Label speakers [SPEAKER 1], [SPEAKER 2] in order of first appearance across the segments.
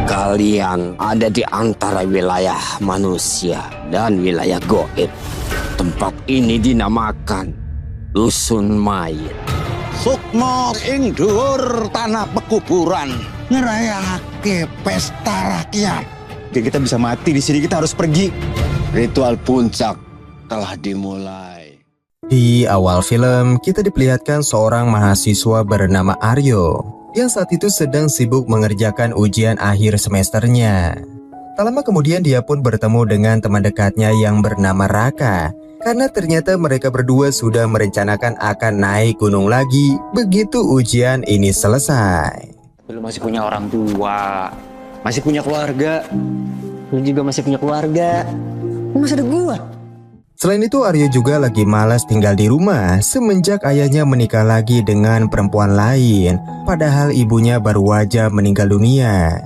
[SPEAKER 1] Kalian ada di antara wilayah manusia dan wilayah goib. Tempat ini dinamakan Dusun Mayit.
[SPEAKER 2] Sukma ing dhuwur tanah pekuburan ngerayake pesta rakyat.
[SPEAKER 3] Kita bisa mati di sini, kita harus pergi.
[SPEAKER 1] Ritual puncak telah dimulai.
[SPEAKER 4] Di awal film, kita diperlihatkan seorang mahasiswa bernama Aryo yang saat itu sedang sibuk mengerjakan ujian akhir semesternya. Tak lama kemudian dia pun bertemu dengan teman dekatnya yang bernama Raka, karena ternyata mereka berdua sudah merencanakan akan naik gunung lagi begitu ujian ini selesai.
[SPEAKER 5] Lu masih punya orang tua, masih punya keluarga. Lu juga masih punya keluarga. Lu masih ada gua.
[SPEAKER 4] Selain itu, Aryo juga lagi malas tinggal di rumah semenjak ayahnya menikah lagi dengan perempuan lain, padahal ibunya baru aja meninggal dunia.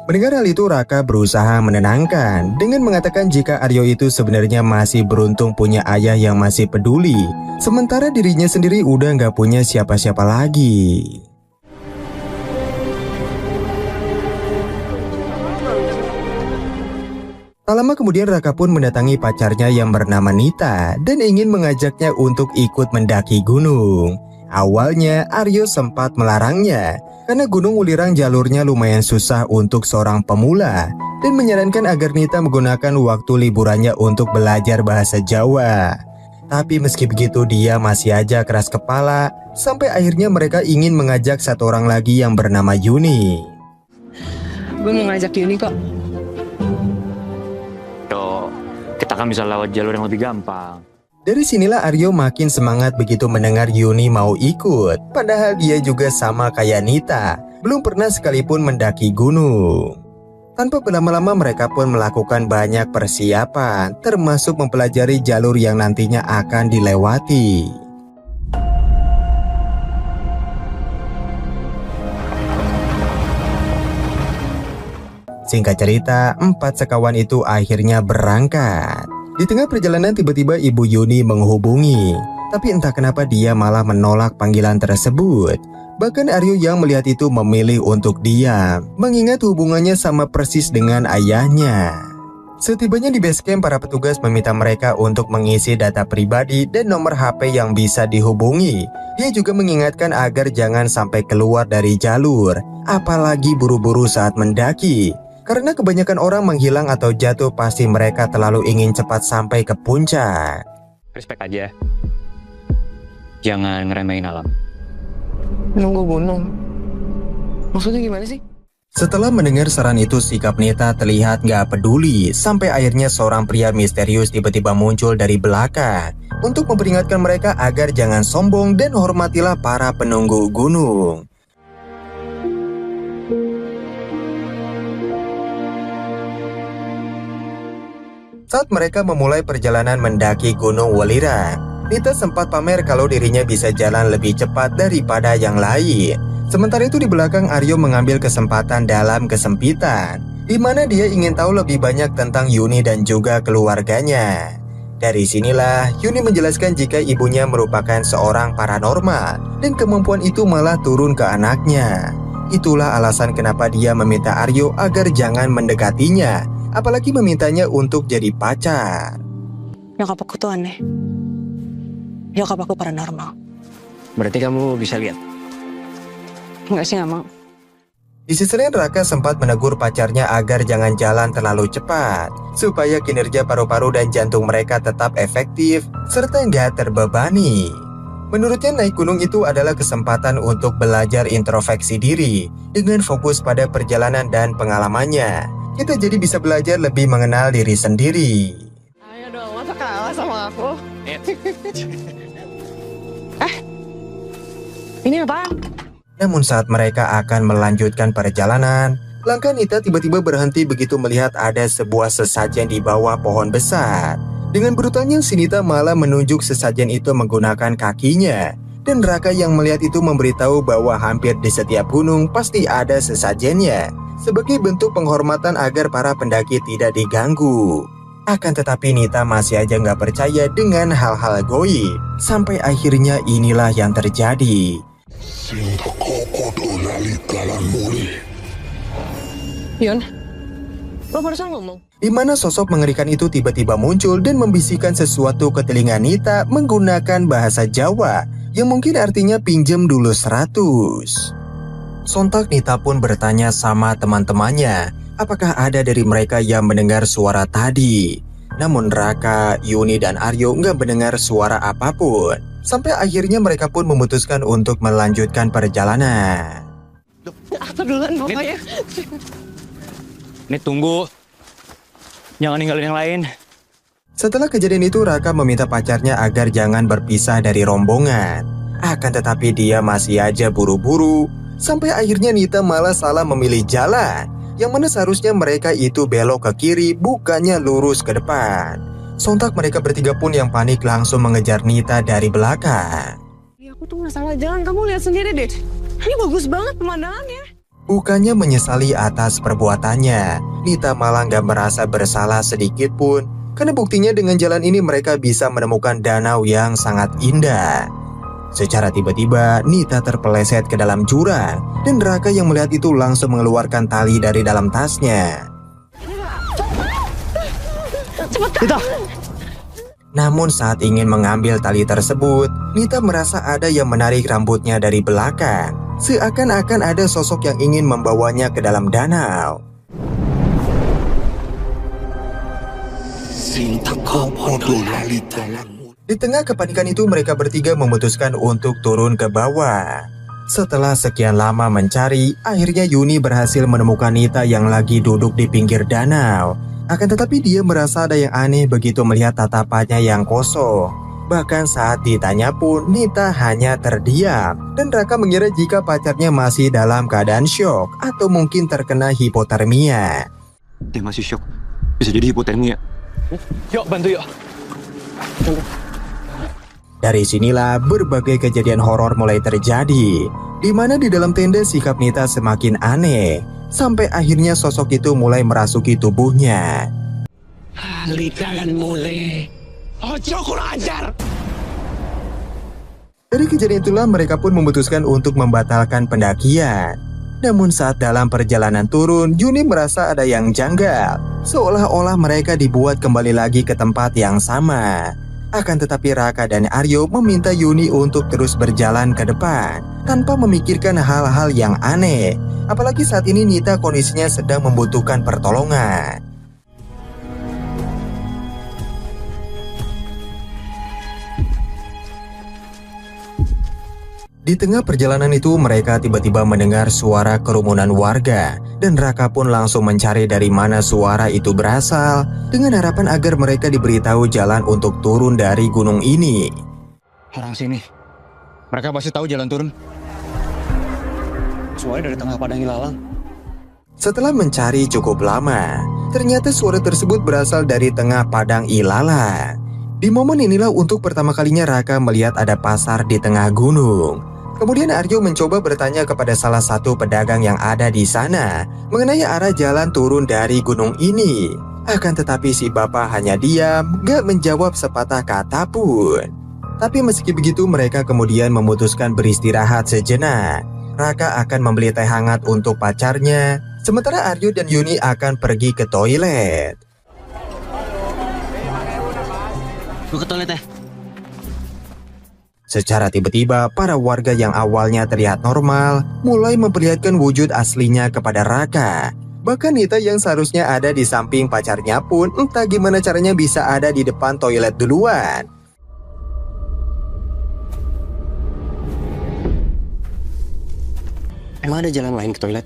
[SPEAKER 4] Mendengar hal itu, Raka berusaha menenangkan dengan mengatakan jika Aryo itu sebenarnya masih beruntung punya ayah yang masih peduli, sementara dirinya sendiri udah nggak punya siapa-siapa lagi. Tak lama kemudian Raka pun mendatangi pacarnya yang bernama Nita dan ingin mengajaknya untuk ikut mendaki gunung. Awalnya Aryo sempat melarangnya karena Gunung Wulirang jalurnya lumayan susah untuk seorang pemula dan menyarankan agar Nita menggunakan waktu liburannya untuk belajar bahasa Jawa. Tapi meski begitu dia masih aja keras kepala sampai akhirnya mereka ingin mengajak satu orang lagi yang bernama Yuni.
[SPEAKER 6] Gue mau ngajak Yuni kok.
[SPEAKER 5] Kita kan bisa lewat jalur yang lebih gampang.
[SPEAKER 4] Dari sinilah Aryo makin semangat begitu mendengar Yuni mau ikut. Padahal dia juga sama kayak Nita, belum pernah sekalipun mendaki gunung. Tanpa berlama-lama mereka pun melakukan banyak persiapan, termasuk mempelajari jalur yang nantinya akan dilewati. Singkat cerita, 4 sekawan itu akhirnya berangkat. Di tengah perjalanan tiba-tiba Ibu Yuni menghubungi. Tapi entah kenapa dia malah menolak panggilan tersebut. Bahkan Aryo yang melihat itu memilih untuk diam, mengingat hubungannya sama persis dengan ayahnya. Setibanya di base camp, para petugas meminta mereka untuk mengisi data pribadi dan nomor HP yang bisa dihubungi. Dia juga mengingatkan agar jangan sampai keluar dari jalur, apalagi buru-buru saat mendaki. Karena kebanyakan orang menghilang atau jatuh pasti mereka terlalu ingin cepat sampai ke puncak.
[SPEAKER 5] Respect aja. Jangan ngeremehin alam.
[SPEAKER 6] Nunggu gunung. Maksudnya gimana sih?
[SPEAKER 4] Setelah mendengar saran itu, sikap Nita terlihat gak peduli. Sampai akhirnya seorang pria misterius tiba-tiba muncul dari belakang untuk memperingatkan mereka agar jangan sombong dan hormatilah para penunggu gunung. Saat mereka memulai perjalanan mendaki Gunung Wulirang, Nita sempat pamer kalau dirinya bisa jalan lebih cepat daripada yang lain. Sementara itu di belakang Aryo mengambil kesempatan dalam kesempitan, di mana dia ingin tahu lebih banyak tentang Yuni dan juga keluarganya. Dari sinilah Yuni menjelaskan jika ibunya merupakan seorang paranormal dan kemampuan itu malah turun ke anaknya. Itulah alasan kenapa dia meminta Aryo agar jangan mendekatinya, apalagi memintanya untuk jadi pacar.
[SPEAKER 6] Nyokap aku tuh aneh. Nyokap aku paranormal.
[SPEAKER 5] Berarti kamu bisa lihat?
[SPEAKER 6] Enggak sih, gak mau.
[SPEAKER 4] Di sisi lain Raka sempat menegur pacarnya agar jangan jalan terlalu cepat, supaya kinerja paru-paru dan jantung mereka tetap efektif, serta nggak terbebani. Menurutnya naik gunung itu adalah kesempatan untuk belajar introspeksi diri, dengan fokus pada perjalanan dan pengalamannya. Kita jadi bisa belajar lebih mengenal diri sendiri.
[SPEAKER 6] Ayo dong, masa kalah sama aku? Ini apaan?
[SPEAKER 4] Namun saat mereka akan melanjutkan perjalanan, langkah Nita tiba-tiba berhenti begitu melihat ada sebuah sesajen di bawah pohon besar. Dengan brutalnya si Nita malah menunjuk sesajen itu menggunakan kakinya. Dan Raka yang melihat itu memberitahu bahwa hampir di setiap gunung pasti ada sesajennya, sebagai bentuk penghormatan agar para pendaki tidak diganggu. Akan tetapi Nita masih aja nggak percaya dengan hal-hal goib. Sampai akhirnya inilah yang terjadi.
[SPEAKER 6] Yon, lo barusan ngomong.
[SPEAKER 4] Di mana sosok mengerikan itu tiba-tiba muncul dan membisikkan sesuatu ke telinga Nita menggunakan bahasa Jawa yang mungkin artinya pinjem dulu 100. Sontak Nita pun bertanya sama teman-temannya, apakah ada dari mereka yang mendengar suara tadi. Namun Raka, Yuni, dan Aryo nggak mendengar suara apapun. Sampai akhirnya mereka pun memutuskan untuk melanjutkan perjalanan.
[SPEAKER 6] Apa duluan pokoknya?
[SPEAKER 5] Nih tunggu. Jangan ninggalin yang lain.
[SPEAKER 4] Setelah kejadian itu Raka meminta pacarnya agar jangan berpisah dari rombongan. Akan tetapi dia masih aja buru-buru. Sampai akhirnya Nita malah salah memilih jalan. Yang mana seharusnya mereka itu belok ke kiri bukannya lurus ke depan. Sontak mereka bertiga pun yang panik langsung mengejar Nita dari belakang.
[SPEAKER 6] Ya, aku tuh nggak salah jalan, kamu lihat sendiri deh. Ini bagus banget pemandangannya.
[SPEAKER 4] Bukannya menyesali atas perbuatannya, Nita malah gak merasa bersalah sedikit pun. Karena buktinya dengan jalan ini mereka bisa menemukan danau yang sangat indah. Secara tiba-tiba, Nita terpeleset ke dalam jurang. Dan Raka yang melihat itu langsung mengeluarkan tali dari dalam tasnya.
[SPEAKER 6] Cepetan!
[SPEAKER 4] Namun saat ingin mengambil tali tersebut, Nita merasa ada yang menarik rambutnya dari belakang. Seakan-akan ada sosok yang ingin membawanya ke dalam danau. Di tengah kepanikan itu mereka bertiga memutuskan untuk turun ke bawah. Setelah sekian lama mencari, akhirnya Yuni berhasil menemukan Nita yang lagi duduk di pinggir danau. Akan tetapi dia merasa ada yang aneh begitu melihat tatapannya yang kosong. Bahkan saat ditanya pun Nita hanya terdiam. Dan Raka mengira jika pacarnya masih dalam keadaan syok atau mungkin terkena hipotermia.
[SPEAKER 5] Dia masih syok. Bisa jadi hipotermia. Yuk bantu yuk.
[SPEAKER 4] Dari sinilah berbagai kejadian horor mulai terjadi. Di mana di dalam tenda sikap Nita semakin aneh. Sampai akhirnya sosok itu mulai merasuki tubuhnya.
[SPEAKER 2] Lidalan mulai. Ojo kurang ajar.
[SPEAKER 4] Dari kejadian itulah mereka pun memutuskan untuk membatalkan pendakian. Namun saat dalam perjalanan turun, Yuni merasa ada yang janggal. Seolah-olah mereka dibuat kembali lagi ke tempat yang sama. Akan tetapi Raka dan Aryo meminta Yuni untuk terus berjalan ke depan tanpa memikirkan hal-hal yang aneh. Apalagi saat ini Nita kondisinya sedang membutuhkan pertolongan. Di tengah perjalanan itu mereka tiba-tiba mendengar suara kerumunan warga dan Raka pun langsung mencari dari mana suara itu berasal dengan harapan agar mereka diberitahu jalan untuk turun dari gunung ini.
[SPEAKER 3] Orang sini. Mereka pasti tahu jalan turun. Suaranya dari tengah padang ilalang.
[SPEAKER 4] Setelah mencari cukup lama, ternyata suara tersebut berasal dari tengah padang ilalang. Di momen inilah untuk pertama kalinya Raka melihat ada pasar di tengah gunung. Kemudian Aryo mencoba bertanya kepada salah satu pedagang yang ada di sana mengenai arah jalan turun dari gunung ini. Akan tetapi si bapak hanya diam, gak menjawab sepatah kata pun. Tapi meski begitu mereka kemudian memutuskan beristirahat sejenak. Raka akan membeli teh hangat untuk pacarnya, sementara Aryo dan Yuni akan pergi ke toilet.
[SPEAKER 5] Gue ke toilet ya.
[SPEAKER 4] Secara tiba-tiba, para warga yang awalnya terlihat normal mulai memperlihatkan wujud aslinya kepada Raka. Bahkan Nita yang seharusnya ada di samping pacarnya pun entah gimana caranya bisa ada di depan toilet duluan.
[SPEAKER 5] Emang ada jalan lain ke toilet?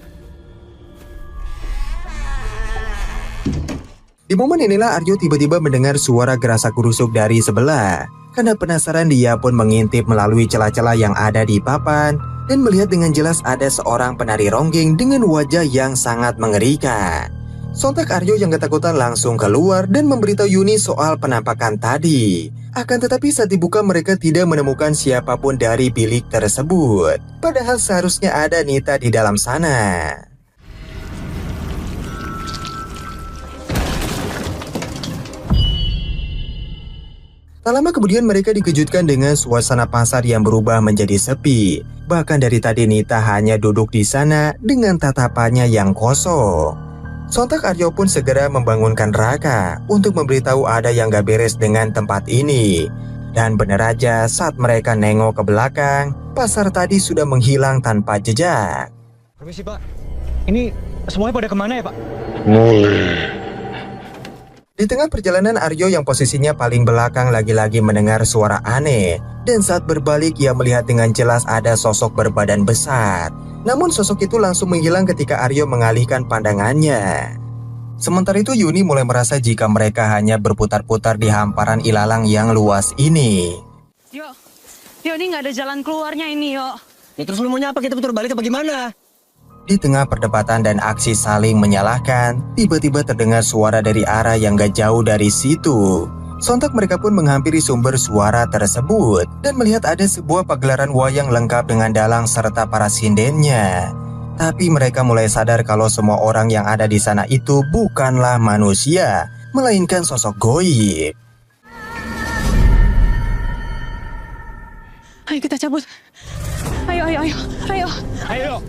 [SPEAKER 4] Di momen inilah Aryo tiba-tiba mendengar suara gerasak-gerusuk dari sebelah. Karena penasaran dia pun mengintip melalui celah-celah yang ada di papan dan melihat dengan jelas ada seorang penari ronggeng dengan wajah yang sangat mengerikan. Sontak Aryo yang ketakutan langsung keluar dan memberitahu Yuni soal penampakan tadi. Akan tetapi saat dibuka mereka tidak menemukan siapapun dari bilik tersebut. Padahal seharusnya ada Nita di dalam sana. Tak lama kemudian mereka dikejutkan dengan suasana pasar yang berubah menjadi sepi. Bahkan dari tadi Nita hanya duduk di sana dengan tatapannya yang kosong. Sontak Aryo pun segera membangunkan Raka untuk memberitahu ada yang gak beres dengan tempat ini. Dan bener aja saat mereka nengok ke belakang, pasar tadi sudah menghilang tanpa jejak.
[SPEAKER 3] Permisi Pak, ini semuanya pada kemana ya Pak?
[SPEAKER 4] Di tengah perjalanan Aryo yang posisinya paling belakang lagi-lagi mendengar suara aneh. Dan saat berbalik ia melihat dengan jelas ada sosok berbadan besar. Namun sosok itu langsung menghilang ketika Aryo mengalihkan pandangannya. Sementara itu Yuni mulai merasa jika mereka hanya berputar-putar di hamparan ilalang yang luas ini.
[SPEAKER 6] Yo, ini nggak ada jalan keluarnya ini, yo.
[SPEAKER 5] Ya terus lu maunya apa? Kita putar balik apa gimana?
[SPEAKER 4] Di tengah perdebatan dan aksi saling menyalahkan, tiba-tiba terdengar suara dari arah yang gak jauh dari situ. Sontak mereka pun menghampiri sumber suara tersebut dan melihat ada sebuah pagelaran wayang lengkap dengan dalang serta para sindennya. Tapi mereka mulai sadar kalau semua orang yang ada di sana itu bukanlah manusia, melainkan sosok goib.
[SPEAKER 6] Ayo kita cabut. Ayo.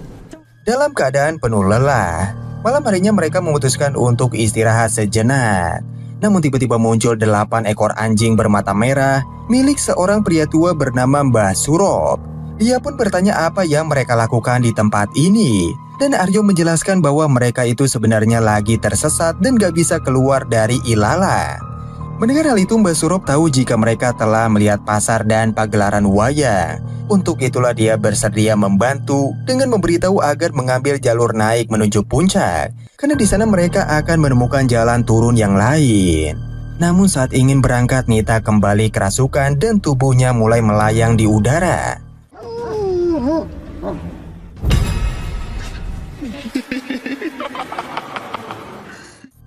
[SPEAKER 4] Dalam keadaan penuh lelah, malam harinya mereka memutuskan untuk istirahat sejenak. Namun tiba-tiba muncul 8 ekor anjing bermata merah milik seorang pria tua bernama Mbah Surop. Dia pun bertanya apa yang mereka lakukan di tempat ini. Dan Aryo menjelaskan bahwa mereka itu sebenarnya lagi tersesat dan gak bisa keluar dari Ilala. Mendengar hal itu Mbah Surop tahu jika mereka telah melihat pasar dan pagelaran wayang. Untuk itulah dia bersedia membantu dengan memberitahu agar mengambil jalur naik menuju puncak. Karena di sana mereka akan menemukan jalan turun yang lain. Namun saat ingin berangkat Nita kembali kerasukan dan tubuhnya mulai melayang di udara.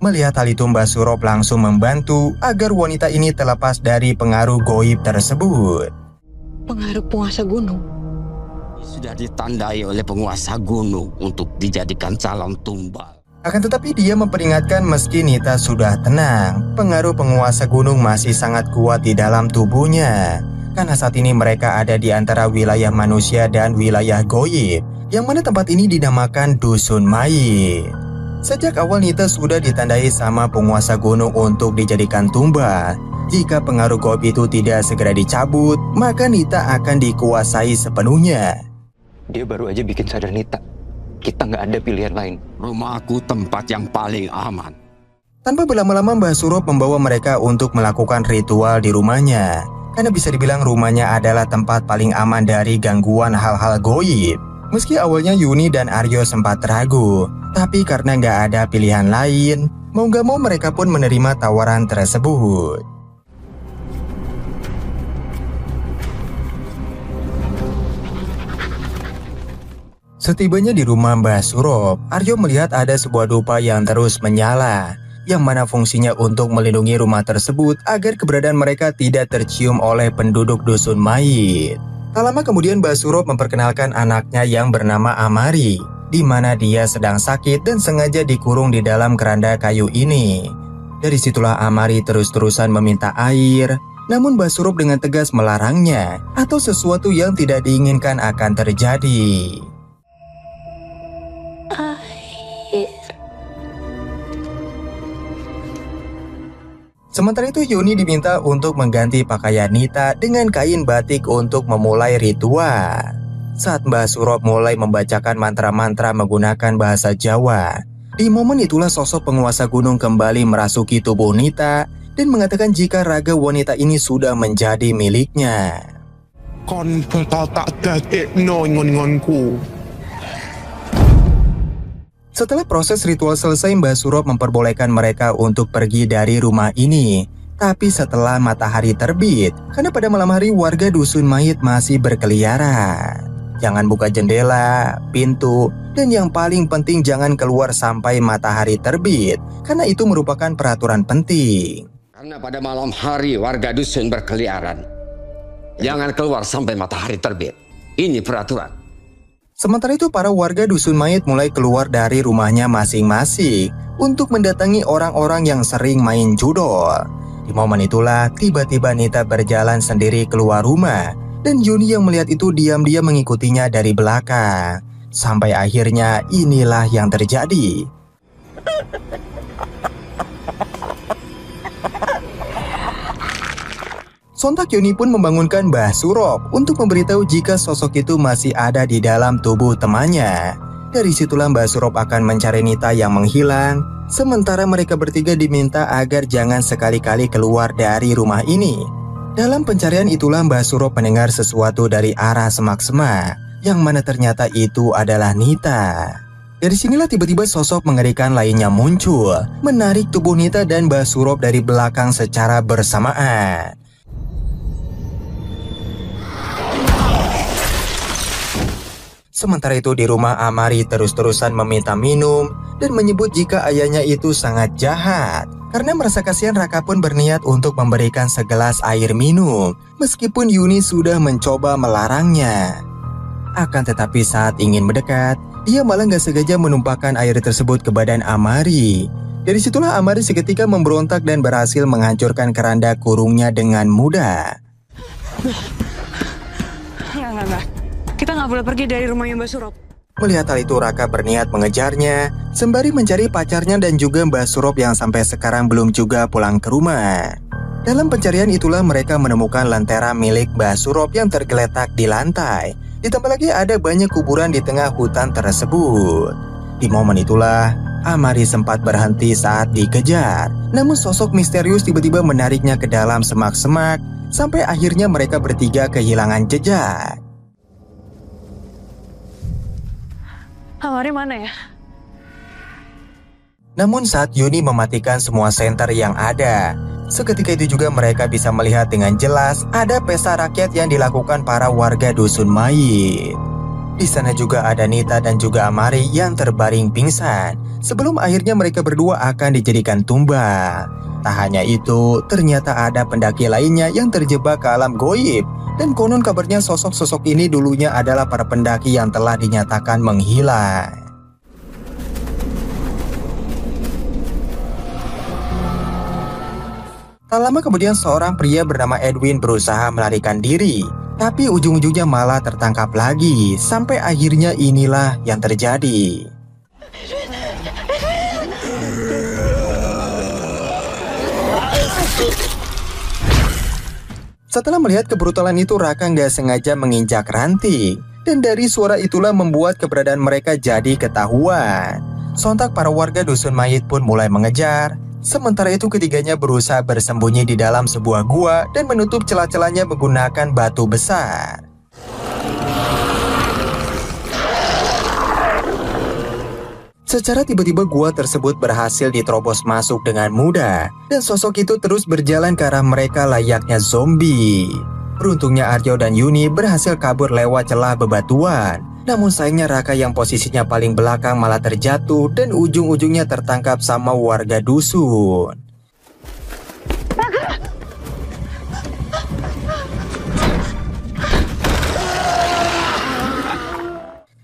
[SPEAKER 4] Melihat hal itu Mbah Surop langsung membantu agar wanita ini terlepas dari pengaruh goib tersebut.
[SPEAKER 6] Pengaruh penguasa gunung.
[SPEAKER 1] Sudah ditandai oleh penguasa gunung untuk dijadikan calon tumbal.
[SPEAKER 4] Akan tetapi dia memperingatkan meski Nita sudah tenang, pengaruh penguasa gunung masih sangat kuat di dalam tubuhnya. Karena saat ini mereka ada di antara wilayah manusia dan wilayah goib, yang mana tempat ini dinamakan Dusun Mayit. Sejak awal Nita sudah ditandai sama penguasa gunung untuk dijadikan tumbal. Jika pengaruh goib itu tidak segera dicabut, maka Nita akan dikuasai sepenuhnya.
[SPEAKER 5] Dia baru aja bikin sadar Nita. Kita nggak ada pilihan lain.
[SPEAKER 1] Rumahku tempat yang paling aman.
[SPEAKER 4] Tanpa berlama-lama Mbah Surop membawa mereka untuk melakukan ritual di rumahnya. Karena bisa dibilang rumahnya adalah tempat paling aman dari gangguan hal-hal goib. Meski awalnya Yuni dan Aryo sempat ragu, tapi karena nggak ada pilihan lain, mau nggak mau mereka pun menerima tawaran tersebut. Setibanya di rumah Mbah Surop, Aryo melihat ada sebuah dupa yang terus menyala, yang mana fungsinya untuk melindungi rumah tersebut agar keberadaan mereka tidak tercium oleh penduduk Dusun Mayit. Tak lama kemudian Mbah Surop memperkenalkan anaknya yang bernama Amari, di mana dia sedang sakit dan sengaja dikurung di dalam keranda kayu ini. Dari situlah Amari terus-terusan meminta air, namun Mbah Surop dengan tegas melarangnya atau sesuatu yang tidak diinginkan akan terjadi. Sementara itu Yuni diminta untuk mengganti pakaian Nita dengan kain batik untuk memulai ritual. Saat Mbah Surop mulai membacakan mantra-mantra menggunakan bahasa Jawa, di momen itulah sosok penguasa gunung kembali merasuki tubuh Nita dan mengatakan jika raga wanita ini sudah menjadi miliknya.
[SPEAKER 2] Kon tak dadik ngon-ngonku.
[SPEAKER 4] Setelah proses ritual selesai, Mbah Surop memperbolehkan mereka untuk pergi dari rumah ini. Tapi setelah matahari terbit, karena pada malam hari warga Dusun Mayit masih berkeliaran. Jangan buka jendela, pintu, dan yang paling penting jangan keluar sampai matahari terbit, karena itu merupakan peraturan penting.
[SPEAKER 1] Karena pada malam hari warga dusun berkeliaran. Jangan keluar sampai matahari terbit. Ini peraturan.
[SPEAKER 4] Sementara itu para warga Dusun Mayit mulai keluar dari rumahnya masing-masing untuk mendatangi orang-orang yang sering main judol. Di momen itulah tiba-tiba Nita berjalan sendiri keluar rumah dan Yuni yang melihat itu diam-diam mengikutinya dari belakang. Sampai akhirnya inilah yang terjadi. Sontak Yuni pun membangunkan Mbah Surop untuk memberitahu jika sosok itu masih ada di dalam tubuh temannya. Dari situlah Mbah Surop akan mencari Nita yang menghilang, sementara mereka bertiga diminta agar jangan sekali-kali keluar dari rumah ini. Dalam pencarian itulah Mbah Surop mendengar sesuatu dari arah semak-semak, yang mana ternyata itu adalah Nita. Dari sinilah tiba-tiba sosok mengerikan lainnya muncul, menarik tubuh Nita dan Mbah Surop dari belakang secara bersamaan. Sementara itu di rumah Amari terus-terusan meminta minum dan menyebut jika ayahnya itu sangat jahat. Karena merasa kasihan, Raka pun berniat untuk memberikan segelas air minum meskipun Yuni sudah mencoba melarangnya. Akan tetapi saat ingin mendekat, dia malah gak sengaja menumpahkan air tersebut ke badan Amari. Dari situlah Amari seketika memberontak dan berhasil menghancurkan keranda kurungnya dengan mudah.
[SPEAKER 6] Enggak. Kita nggak boleh pergi dari rumahnya Mbak Surop.
[SPEAKER 4] Melihat hal itu, Raka berniat mengejarnya, sembari mencari pacarnya dan juga Mbak Surop yang sampai sekarang belum juga pulang ke rumah. Dalam pencarian itulah mereka menemukan lentera milik Mbak Surop yang tergeletak di lantai. Ditambah lagi ada banyak kuburan di tengah hutan tersebut. Di momen itulah, Amari sempat berhenti saat dikejar. Namun sosok misterius tiba-tiba menariknya ke dalam semak-semak, sampai akhirnya mereka bertiga kehilangan jejak.
[SPEAKER 6] Amari mana ya?
[SPEAKER 4] Namun saat Yuni mematikan semua senter yang ada, seketika itu juga mereka bisa melihat dengan jelas ada pesta rakyat yang dilakukan para warga dusun mayit. Di sana juga ada Nita dan juga Amari yang terbaring pingsan, sebelum akhirnya mereka berdua akan dijadikan tumbal. Tak hanya itu, ternyata ada pendaki lainnya yang terjebak ke alam goib. Dan konon kabarnya sosok-sosok ini dulunya adalah para pendaki yang telah dinyatakan menghilang. Tak lama kemudian seorang pria bernama Edwin berusaha melarikan diri. Tapi ujung-ujungnya malah tertangkap lagi. Sampai akhirnya inilah yang terjadi. Setelah melihat kebrutalan itu, Raka nggak sengaja menginjak ranting. Dan dari suara itulah membuat keberadaan mereka jadi ketahuan. Sontak para warga dusun mayit pun mulai mengejar. Sementara itu ketiganya berusaha bersembunyi di dalam sebuah gua dan menutup celah-celahnya menggunakan batu besar. Secara tiba-tiba gua tersebut berhasil diterobos masuk dengan mudah, dan sosok itu terus berjalan ke arah mereka layaknya zombie. Beruntungnya Aryo dan Yuni berhasil kabur lewat celah bebatuan. Namun sayangnya Raka yang posisinya paling belakang malah terjatuh dan ujung-ujungnya tertangkap sama warga dusun.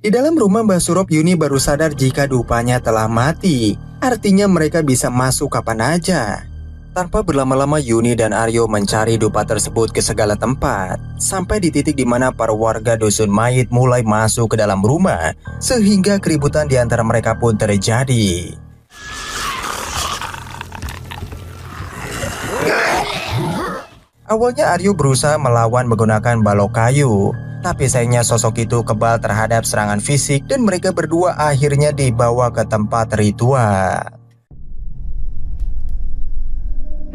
[SPEAKER 4] Di dalam rumah Mbah Surop, Yuni baru sadar jika dupanya telah mati. Artinya mereka bisa masuk kapan aja. Tanpa berlama-lama Yuni dan Aryo mencari dupa tersebut ke segala tempat. Sampai di titik di mana para warga dusun mayit mulai masuk ke dalam rumah. Sehingga keributan di antara mereka pun terjadi. Awalnya Aryo berusaha melawan menggunakan balok kayu. Tapi sayangnya sosok itu kebal terhadap serangan fisik dan mereka berdua akhirnya dibawa ke tempat ritual.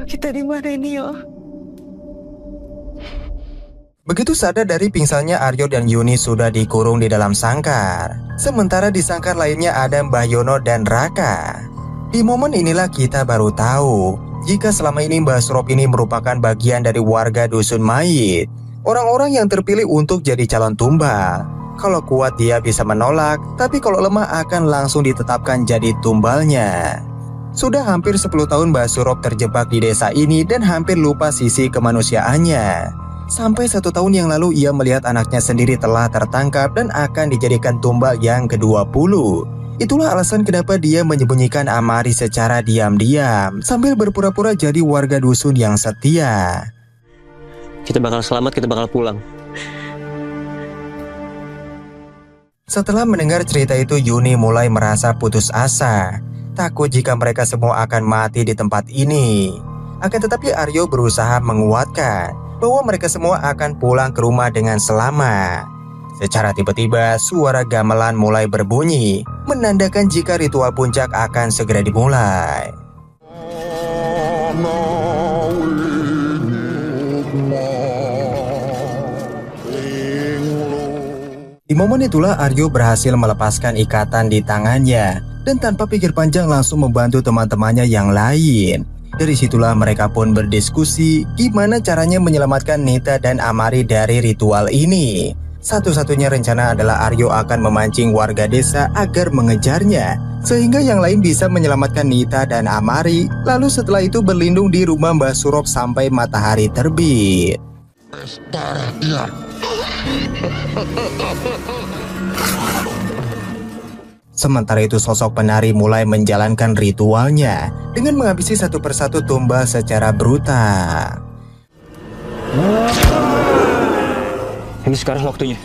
[SPEAKER 6] Kita di mana ini yo?
[SPEAKER 4] Begitu sadar dari pingsannya, Aryo dan Yuni sudah dikurung di dalam sangkar. Sementara di sangkar lainnya ada Mbah Yono dan Raka. Di momen inilah kita baru tahu jika selama ini Mbah Surop ini merupakan bagian dari warga dusun mayit. Orang-orang yang terpilih untuk jadi calon tumbal. Kalau kuat dia bisa menolak, tapi kalau lemah akan langsung ditetapkan jadi tumbalnya. Sudah hampir 10 tahun Mbah Surop terjebak di desa ini dan hampir lupa sisi kemanusiaannya. Sampai 1 tahun yang lalu ia melihat anaknya sendiri telah tertangkap dan akan dijadikan tumbal yang ke-20. Itulah alasan kenapa dia menyembunyikan Amari secara diam-diam sambil berpura-pura jadi warga dusun yang setia.
[SPEAKER 5] Kita bakal selamat, kita bakal pulang.
[SPEAKER 4] Setelah mendengar cerita itu, Yuni mulai merasa putus asa. takut jika mereka semua akan mati di tempat ini. Akan tetapi Aryo berusaha menguatkan bahwa mereka semua akan pulang ke rumah dengan selamat. Secara tiba-tiba suara gamelan mulai berbunyi, menandakan jika ritual puncak akan segera dimulai. Di momen itulah Aryo berhasil melepaskan ikatan di tangannya dan tanpa pikir panjang langsung membantu teman-temannya yang lain. Dari situlah mereka pun berdiskusi gimana caranya menyelamatkan Nita dan Amari dari ritual ini. Satu-satunya rencana adalah Aryo akan memancing warga desa agar mengejarnya, sehingga yang lain bisa menyelamatkan Nita dan Amari. Lalu setelah itu berlindung di rumah Mbah Surop sampai matahari terbit. Sementara itu sosok penari mulai menjalankan ritualnya dengan menghabisi satu persatu tumbal secara brutal.
[SPEAKER 5] Ini sekarang waktunya.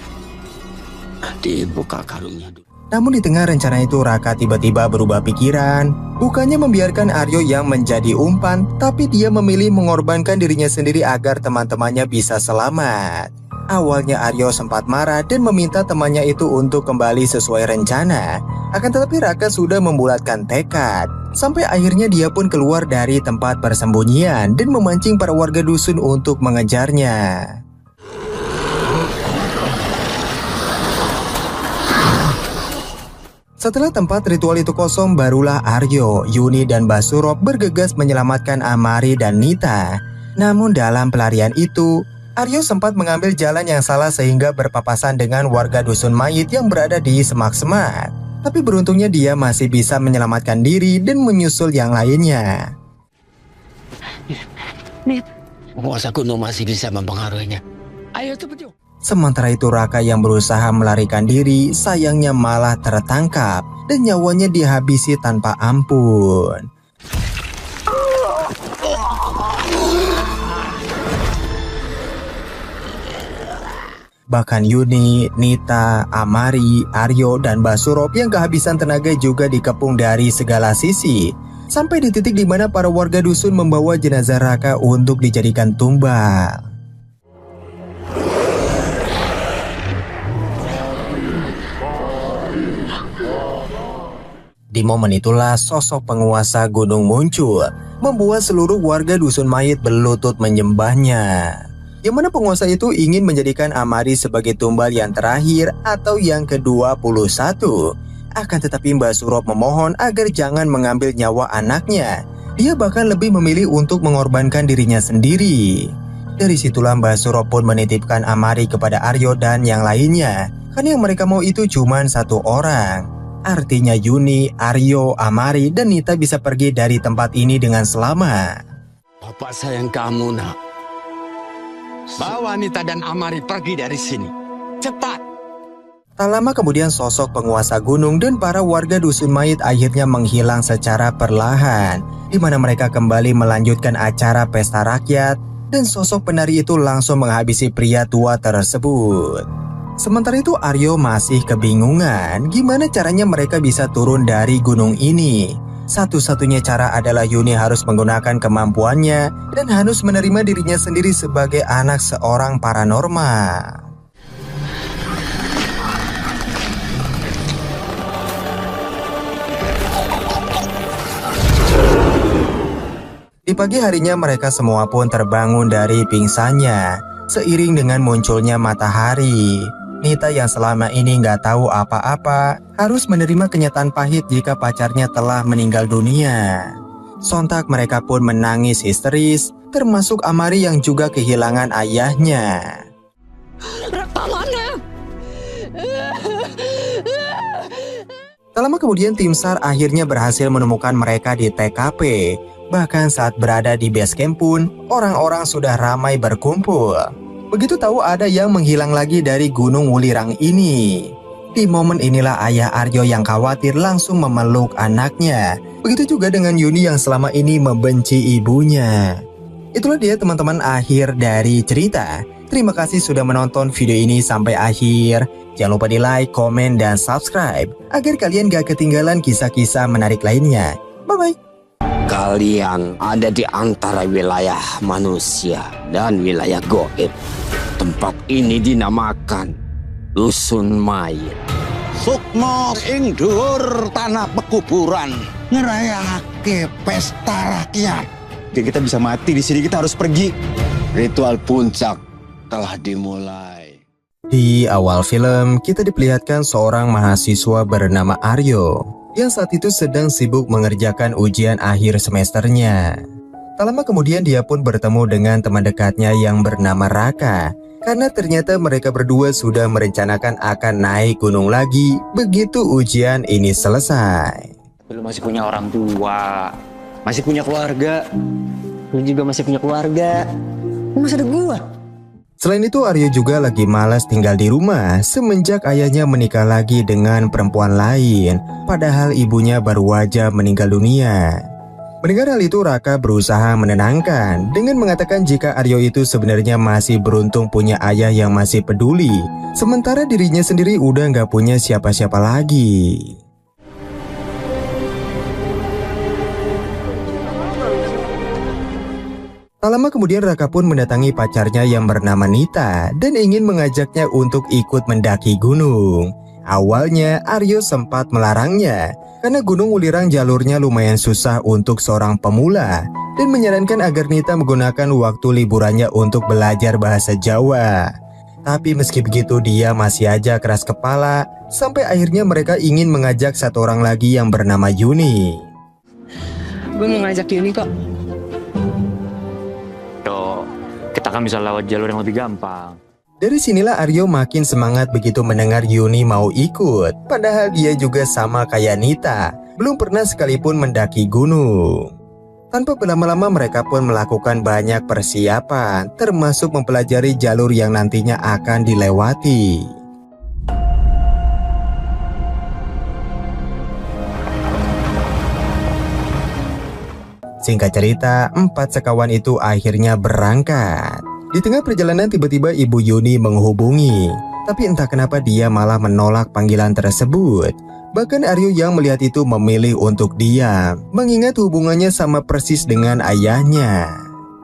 [SPEAKER 1] Dibuka karungnya dulu.
[SPEAKER 4] Namun di tengah rencana itu Raka tiba-tiba berubah pikiran. Bukannya membiarkan Aryo yang menjadi umpan, tapi dia memilih mengorbankan dirinya sendiri agar teman-temannya bisa selamat. Awalnya Aryo sempat marah dan meminta temannya itu untuk kembali sesuai rencana. Akan tetapi Raka sudah membulatkan tekad. Sampai akhirnya dia pun keluar dari tempat persembunyian dan memancing para warga dusun untuk mengejarnya. Setelah tempat ritual itu kosong, barulah Aryo, Yuni, dan Mbah Surop bergegas menyelamatkan Amari dan Nita. Namun dalam pelarian itu, Aryo sempat mengambil jalan yang salah sehingga berpapasan dengan warga dusun mayit yang berada di semak-semak. Tapi beruntungnya dia masih bisa menyelamatkan diri dan menyusul yang lainnya.
[SPEAKER 1] Penguasa kuno masih bisa mempengaruhinya. Ayo cepat yuk.
[SPEAKER 4] Sementara itu Raka yang berusaha melarikan diri sayangnya malah tertangkap dan nyawanya dihabisi tanpa ampun. Bahkan Yuni, Nita, Amari, Aryo, dan Mbah Surop yang kehabisan tenaga juga dikepung dari segala sisi. Sampai di titik di mana para warga dusun membawa jenazah Raka untuk dijadikan tumbal. Di momen itulah sosok penguasa gunung muncul, membuat seluruh warga dusun mayit berlutut menyembahnya. Yang mana penguasa itu ingin menjadikan Amari sebagai tumbal yang terakhir atau yang ke-21. Akan tetapi Mbah Surop memohon agar jangan mengambil nyawa anaknya. Dia bahkan lebih memilih untuk mengorbankan dirinya sendiri. Dari situlah Mbah Surop pun menitipkan Amari kepada Aryo dan yang lainnya. Karena yang mereka mau itu cuma satu orang. Artinya Yuni, Aryo, Amari, dan Nita bisa pergi dari tempat ini dengan selamat.
[SPEAKER 1] Bapak sayang kamu, nak. Bawa Nita dan Amari pergi dari sini. Cepat.
[SPEAKER 4] Tak lama kemudian sosok penguasa gunung dan para warga dusun mayit akhirnya menghilang secara perlahan, di mana mereka kembali melanjutkan acara pesta rakyat dan sosok penari itu langsung menghabisi pria tua tersebut. Sementara itu Aryo masih kebingungan gimana caranya mereka bisa turun dari gunung ini. Satu-satunya cara adalah Yuni harus menggunakan kemampuannya dan harus menerima dirinya sendiri sebagai anak seorang paranormal. Di pagi harinya mereka semua pun terbangun dari pingsannya seiring dengan munculnya matahari. Nita yang selama ini nggak tahu apa-apa harus menerima kenyataan pahit jika pacarnya telah meninggal dunia. Sontak mereka pun menangis histeris, termasuk Amari yang juga kehilangan ayahnya. Tak lama kemudian tim SAR akhirnya berhasil menemukan mereka di TKP. Bahkan saat berada di base camp pun, orang-orang sudah ramai berkumpul. Begitu tahu ada yang menghilang lagi dari Gunung Wulirang ini. Di momen inilah ayah Aryo yang khawatir langsung memeluk anaknya. Begitu juga dengan Yuni yang selama ini membenci ibunya. Itulah dia teman-teman akhir dari cerita. Terima kasih sudah menonton video ini sampai akhir. Jangan lupa di like, komen, dan subscribe agar kalian gak ketinggalan kisah-kisah menarik lainnya. Bye-bye.
[SPEAKER 1] Kalian ada di antara wilayah manusia dan wilayah goib. Tempat ini dinamakan Dusun Mayit.
[SPEAKER 7] Sukma ing dhuwur tanah pekuburan ngerayake pesta rakyat.
[SPEAKER 3] Kita bisa mati di sini, kita harus pergi.
[SPEAKER 1] Ritual puncak telah dimulai.
[SPEAKER 4] Di awal film, kita diperlihatkan seorang mahasiswa bernama Aryo yang saat itu sedang sibuk mengerjakan ujian akhir semesternya. Tak lama kemudian dia pun bertemu dengan teman dekatnya yang bernama Raka, karena ternyata mereka berdua sudah merencanakan akan naik gunung lagi begitu ujian ini selesai.
[SPEAKER 5] Lu masih punya orang tua, masih punya keluarga. Lu juga masih punya keluarga. Masih ada gua.
[SPEAKER 4] Selain itu, Aryo juga lagi malas tinggal di rumah semenjak ayahnya menikah lagi dengan perempuan lain, padahal ibunya baru aja meninggal dunia. Mendengar hal itu, Raka berusaha menenangkan dengan mengatakan jika Aryo itu sebenarnya masih beruntung punya ayah yang masih peduli, sementara dirinya sendiri udah nggak punya siapa-siapa lagi. Tak lama kemudian Raka pun mendatangi pacarnya yang bernama Nita dan ingin mengajaknya untuk ikut mendaki gunung. Awalnya Aryo sempat melarangnya karena Gunung Wulirang jalurnya lumayan susah untuk seorang pemula dan menyarankan agar Nita menggunakan waktu liburannya untuk belajar bahasa Jawa. Tapi meski begitu dia masih aja keras kepala sampai akhirnya mereka ingin mengajak satu orang lagi yang bernama Yuni.
[SPEAKER 6] Gue mau ngajak Yuni kok.
[SPEAKER 5] Kita kan bisa lewat jalur yang lebih gampang.
[SPEAKER 4] Dari sinilah Aryo makin semangat begitu mendengar Yuni mau ikut. Padahal dia juga sama kayak Nita, belum pernah sekalipun mendaki gunung. Tanpa berlama-lama mereka pun melakukan banyak persiapan, termasuk mempelajari jalur yang nantinya akan dilewati. Singkat cerita, 4 sekawan itu akhirnya berangkat. Di tengah perjalanan tiba-tiba Ibu Yuni menghubungi. Tapi entah kenapa dia malah menolak panggilan tersebut. Bahkan Aryo yang melihat itu memilih untuk diam, mengingat hubungannya sama persis dengan ayahnya.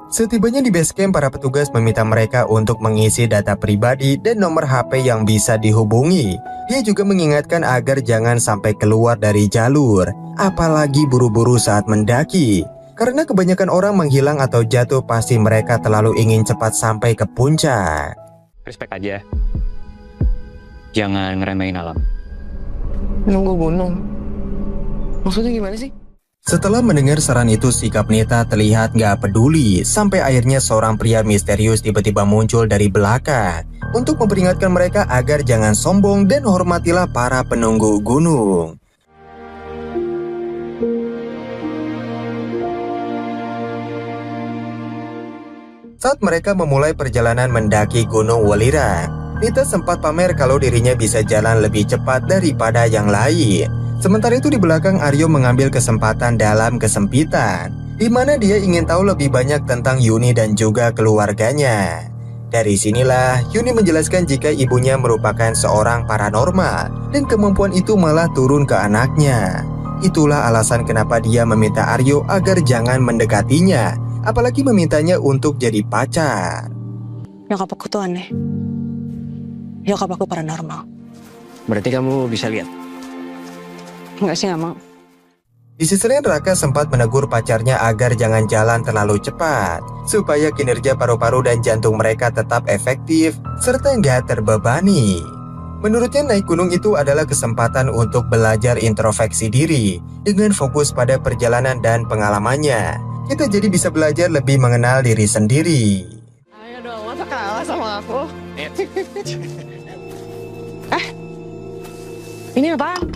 [SPEAKER 4] Setibanya di base camp, para petugas meminta mereka untuk mengisi data pribadi dan nomor HP yang bisa dihubungi. Dia juga mengingatkan agar jangan sampai keluar dari jalur, apalagi buru-buru saat mendaki. Karena kebanyakan orang menghilang atau jatuh pasti mereka terlalu ingin cepat sampai ke puncak.
[SPEAKER 5] Respect aja. Jangan ngeremehin alam.
[SPEAKER 6] Nunggu gunung. Maksudnya gimana sih?
[SPEAKER 4] Setelah mendengar saran itu, sikap Nita terlihat gak peduli. Sampai akhirnya seorang pria misterius tiba-tiba muncul dari belakang untuk memperingatkan mereka agar jangan sombong dan hormatilah para penunggu gunung. Saat mereka memulai perjalanan mendaki Gunung Wulirang, Nita sempat pamer kalau dirinya bisa jalan lebih cepat daripada yang lain. Sementara itu di belakang Aryo mengambil kesempatan dalam kesempitan, di mana dia ingin tahu lebih banyak tentang Yuni dan juga keluarganya. Dari sinilah Yuni menjelaskan jika ibunya merupakan seorang paranormal dan kemampuan itu malah turun ke anaknya. Itulah alasan kenapa dia meminta Aryo agar jangan mendekatinya, apalagi memintanya untuk jadi pacar.
[SPEAKER 6] Nyokap aku tuh aneh. Nyokap aku paranormal.
[SPEAKER 5] Berarti kamu bisa lihat?
[SPEAKER 6] Enggak sih, gak mau.
[SPEAKER 4] Di sisi lain Raka sempat menegur pacarnya agar jangan jalan terlalu cepat, supaya kinerja paru-paru dan jantung mereka tetap efektif, serta nggak terbebani. Menurutnya naik gunung itu adalah kesempatan untuk belajar introspeksi diri, dengan fokus pada perjalanan dan pengalamannya. Kita jadi bisa belajar lebih mengenal diri sendiri.
[SPEAKER 6] Ayo dong, masa kalah sama aku? Ini apaan?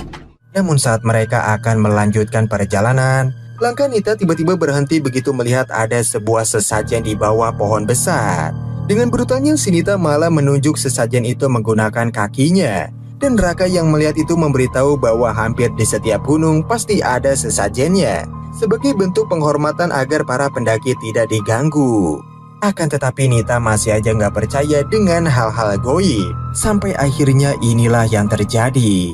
[SPEAKER 4] Namun saat mereka akan melanjutkan perjalanan, langkah Nita tiba-tiba berhenti begitu melihat ada sebuah sesajen di bawah pohon besar. Dengan brutalnya si Nita malah menunjuk sesajen itu menggunakan kakinya. Dan Raka yang melihat itu memberitahu bahwa hampir di setiap gunung pasti ada sesajennya, sebagai bentuk penghormatan agar para pendaki tidak diganggu. Akan tetapi Nita masih aja nggak percaya dengan hal-hal goib. Sampai akhirnya inilah yang terjadi.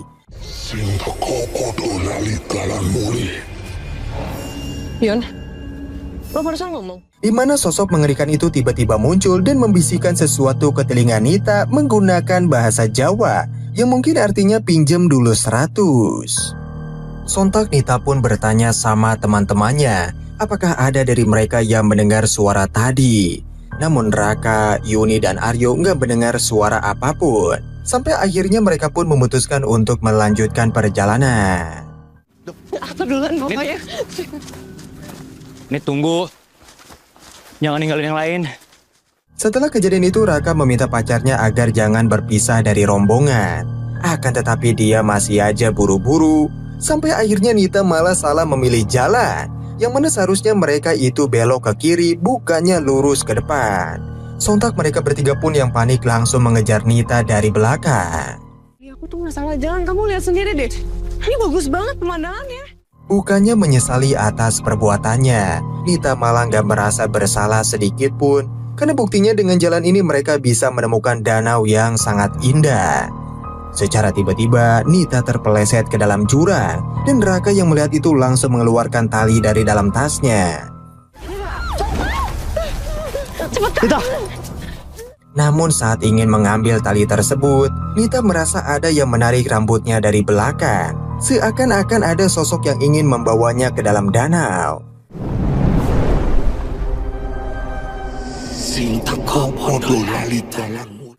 [SPEAKER 6] Yon, lo barusan ngomong.
[SPEAKER 4] Di mana sosok mengerikan itu tiba-tiba muncul dan membisikkan sesuatu ke telinga Nita menggunakan bahasa Jawa yang mungkin artinya pinjem dulu 100. Sontak Nita pun bertanya sama teman-temannya, apakah ada dari mereka yang mendengar suara tadi. Namun Raka, Yuni, dan Aryo nggak mendengar suara apapun. Sampai akhirnya mereka pun memutuskan untuk melanjutkan perjalanan.
[SPEAKER 6] Apa duluan pokoknya?
[SPEAKER 3] Ini tunggu. Jangan ninggalin yang lain.
[SPEAKER 4] Setelah kejadian itu Raka meminta pacarnya agar jangan berpisah dari rombongan. Akan tetapi dia masih aja buru-buru. Sampai akhirnya Nita malah salah memilih jalan, yang mana seharusnya mereka itu belok ke kiri, bukannya lurus ke depan. Sontak mereka bertiga pun yang panik langsung mengejar Nita dari belakang.
[SPEAKER 6] Ya, aku tuh nggak salah jalan, kamu lihat sendiri deh. Ini bagus banget pemandangannya.
[SPEAKER 4] Bukannya menyesali atas perbuatannya, Nita malah gak merasa bersalah sedikit pun. Karena buktinya dengan jalan ini mereka bisa menemukan danau yang sangat indah. Secara tiba-tiba, Nita terpeleset ke dalam jurang, dan Raka yang melihat itu langsung mengeluarkan tali dari dalam tasnya.
[SPEAKER 6] Cepetan!
[SPEAKER 4] Namun saat ingin mengambil tali tersebut, Nita merasa ada yang menarik rambutnya dari belakang. Seakan-akan ada sosok yang ingin membawanya ke dalam danau.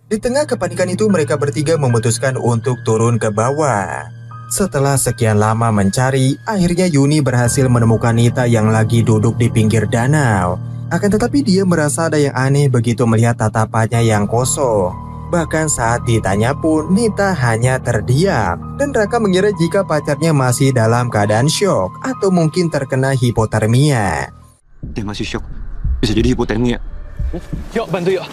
[SPEAKER 4] Di tengah kepanikan itu mereka bertiga memutuskan untuk turun ke bawah. Setelah sekian lama mencari, akhirnya Yuni berhasil menemukan Nita yang lagi duduk di pinggir danau. Akan tetapi dia merasa ada yang aneh begitu melihat tatapannya yang kosong. Bahkan saat ditanya pun Nita hanya terdiam. Dan Raka mengira jika pacarnya masih dalam keadaan syok atau mungkin terkena hipotermia.
[SPEAKER 3] Dia masih syok. Bisa jadi hipotermia. Yuk bantu yuk.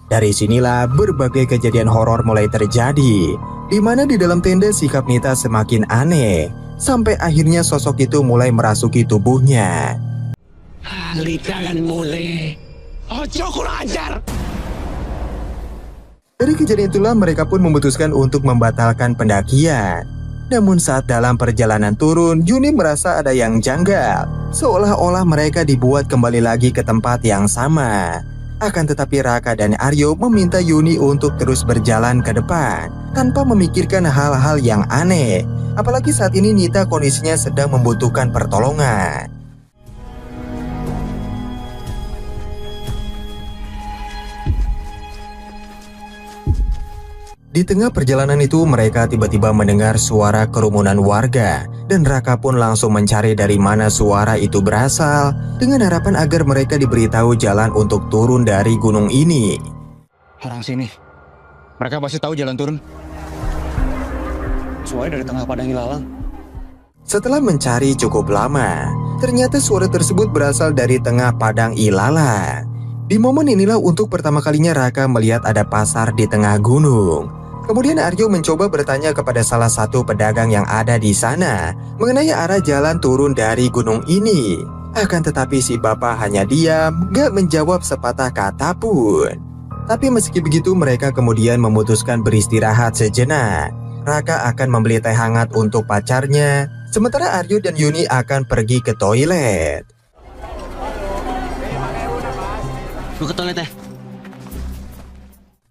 [SPEAKER 4] Dari sinilah berbagai kejadian horor mulai terjadi, di mana di dalam tenda sikap Nita semakin aneh, sampai akhirnya sosok itu mulai merasuki tubuhnya. Dari kejadian itulah mereka pun memutuskan untuk membatalkan pendakian. Namun saat dalam perjalanan turun, Yuni merasa ada yang janggal, seolah-olah mereka dibuat kembali lagi ke tempat yang sama. Akan tetapi Raka dan Aryo meminta Yuni untuk terus berjalan ke depan, tanpa memikirkan hal-hal yang aneh. Apalagi saat ini Nita kondisinya sedang membutuhkan pertolongan. Di tengah perjalanan itu mereka tiba-tiba mendengar suara kerumunan warga dan Raka pun langsung mencari dari mana suara itu berasal dengan harapan agar mereka diberitahu jalan untuk turun dari gunung ini.
[SPEAKER 3] Orang sini. Mereka pasti tahu jalan turun. Suaranya dari tengah padang ilalang.
[SPEAKER 4] Setelah mencari cukup lama, ternyata suara tersebut berasal dari tengah padang ilalang. Di momen inilah untuk pertama kalinya Raka melihat ada pasar di tengah gunung. Kemudian Aryo mencoba bertanya kepada salah satu pedagang yang ada di sana mengenai arah jalan turun dari gunung ini. Akan tetapi si bapak hanya diam, gak menjawab sepatah kata pun. Tapi meski begitu mereka kemudian memutuskan beristirahat sejenak. Raka akan membeli teh hangat untuk pacarnya, sementara Aryo dan Yuni akan pergi ke toilet.
[SPEAKER 5] Gue ke toilet ya.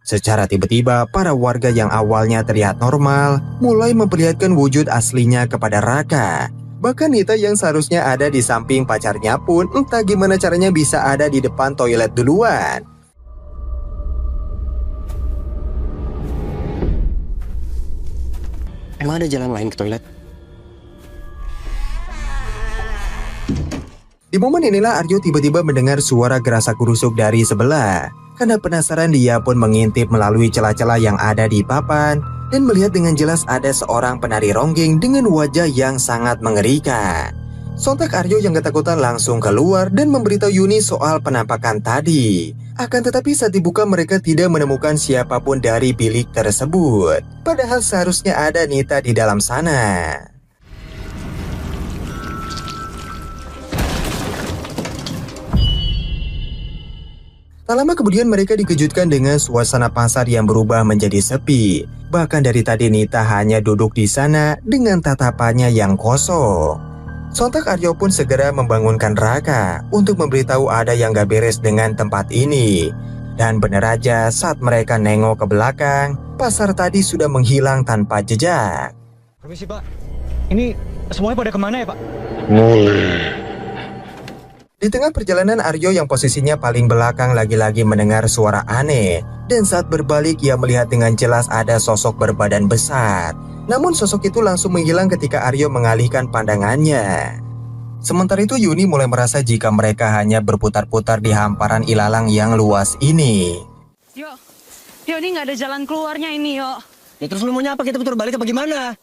[SPEAKER 4] Secara tiba-tiba, para warga yang awalnya terlihat normal mulai memperlihatkan wujud aslinya kepada Raka. Bahkan Nita yang seharusnya ada di samping pacarnya pun entah gimana caranya bisa ada di depan toilet duluan.
[SPEAKER 5] Emang ada jalan lain ke toilet?
[SPEAKER 4] Di momen inilah Aryo tiba-tiba mendengar suara gerasak-gerusuk dari sebelah. Karena penasaran dia pun mengintip melalui celah-celah yang ada di papan dan melihat dengan jelas ada seorang penari ronggeng dengan wajah yang sangat mengerikan. Sontak Aryo yang ketakutan langsung keluar dan memberitahu Yuni soal penampakan tadi. Akan tetapi saat dibuka mereka tidak menemukan siapapun dari bilik tersebut. Padahal seharusnya ada Nita di dalam sana. Tak lama kemudian mereka dikejutkan dengan suasana pasar yang berubah menjadi sepi. Bahkan dari tadi Nita hanya duduk di sana dengan tatapannya yang kosong. Sontak Aryo pun segera membangunkan Raka untuk memberitahu ada yang gak beres dengan tempat ini. Dan benar aja saat mereka nengok ke belakang, pasar tadi sudah menghilang tanpa jejak.
[SPEAKER 3] Permisi Pak, ini semuanya pada kemana ya Pak?
[SPEAKER 4] Di tengah perjalanan Aryo yang posisinya paling belakang lagi-lagi mendengar suara aneh. Dan saat berbalik ia melihat dengan jelas ada sosok berbadan besar. Namun sosok itu langsung menghilang ketika Aryo mengalihkan pandangannya. Sementara itu Yuni mulai merasa jika mereka hanya berputar-putar di hamparan ilalang yang luas ini.
[SPEAKER 6] Yo, ini nggak ada jalan keluarnya ini, yo.
[SPEAKER 5] Ya terus lu maunya apa? Kita putar balik apa gimana?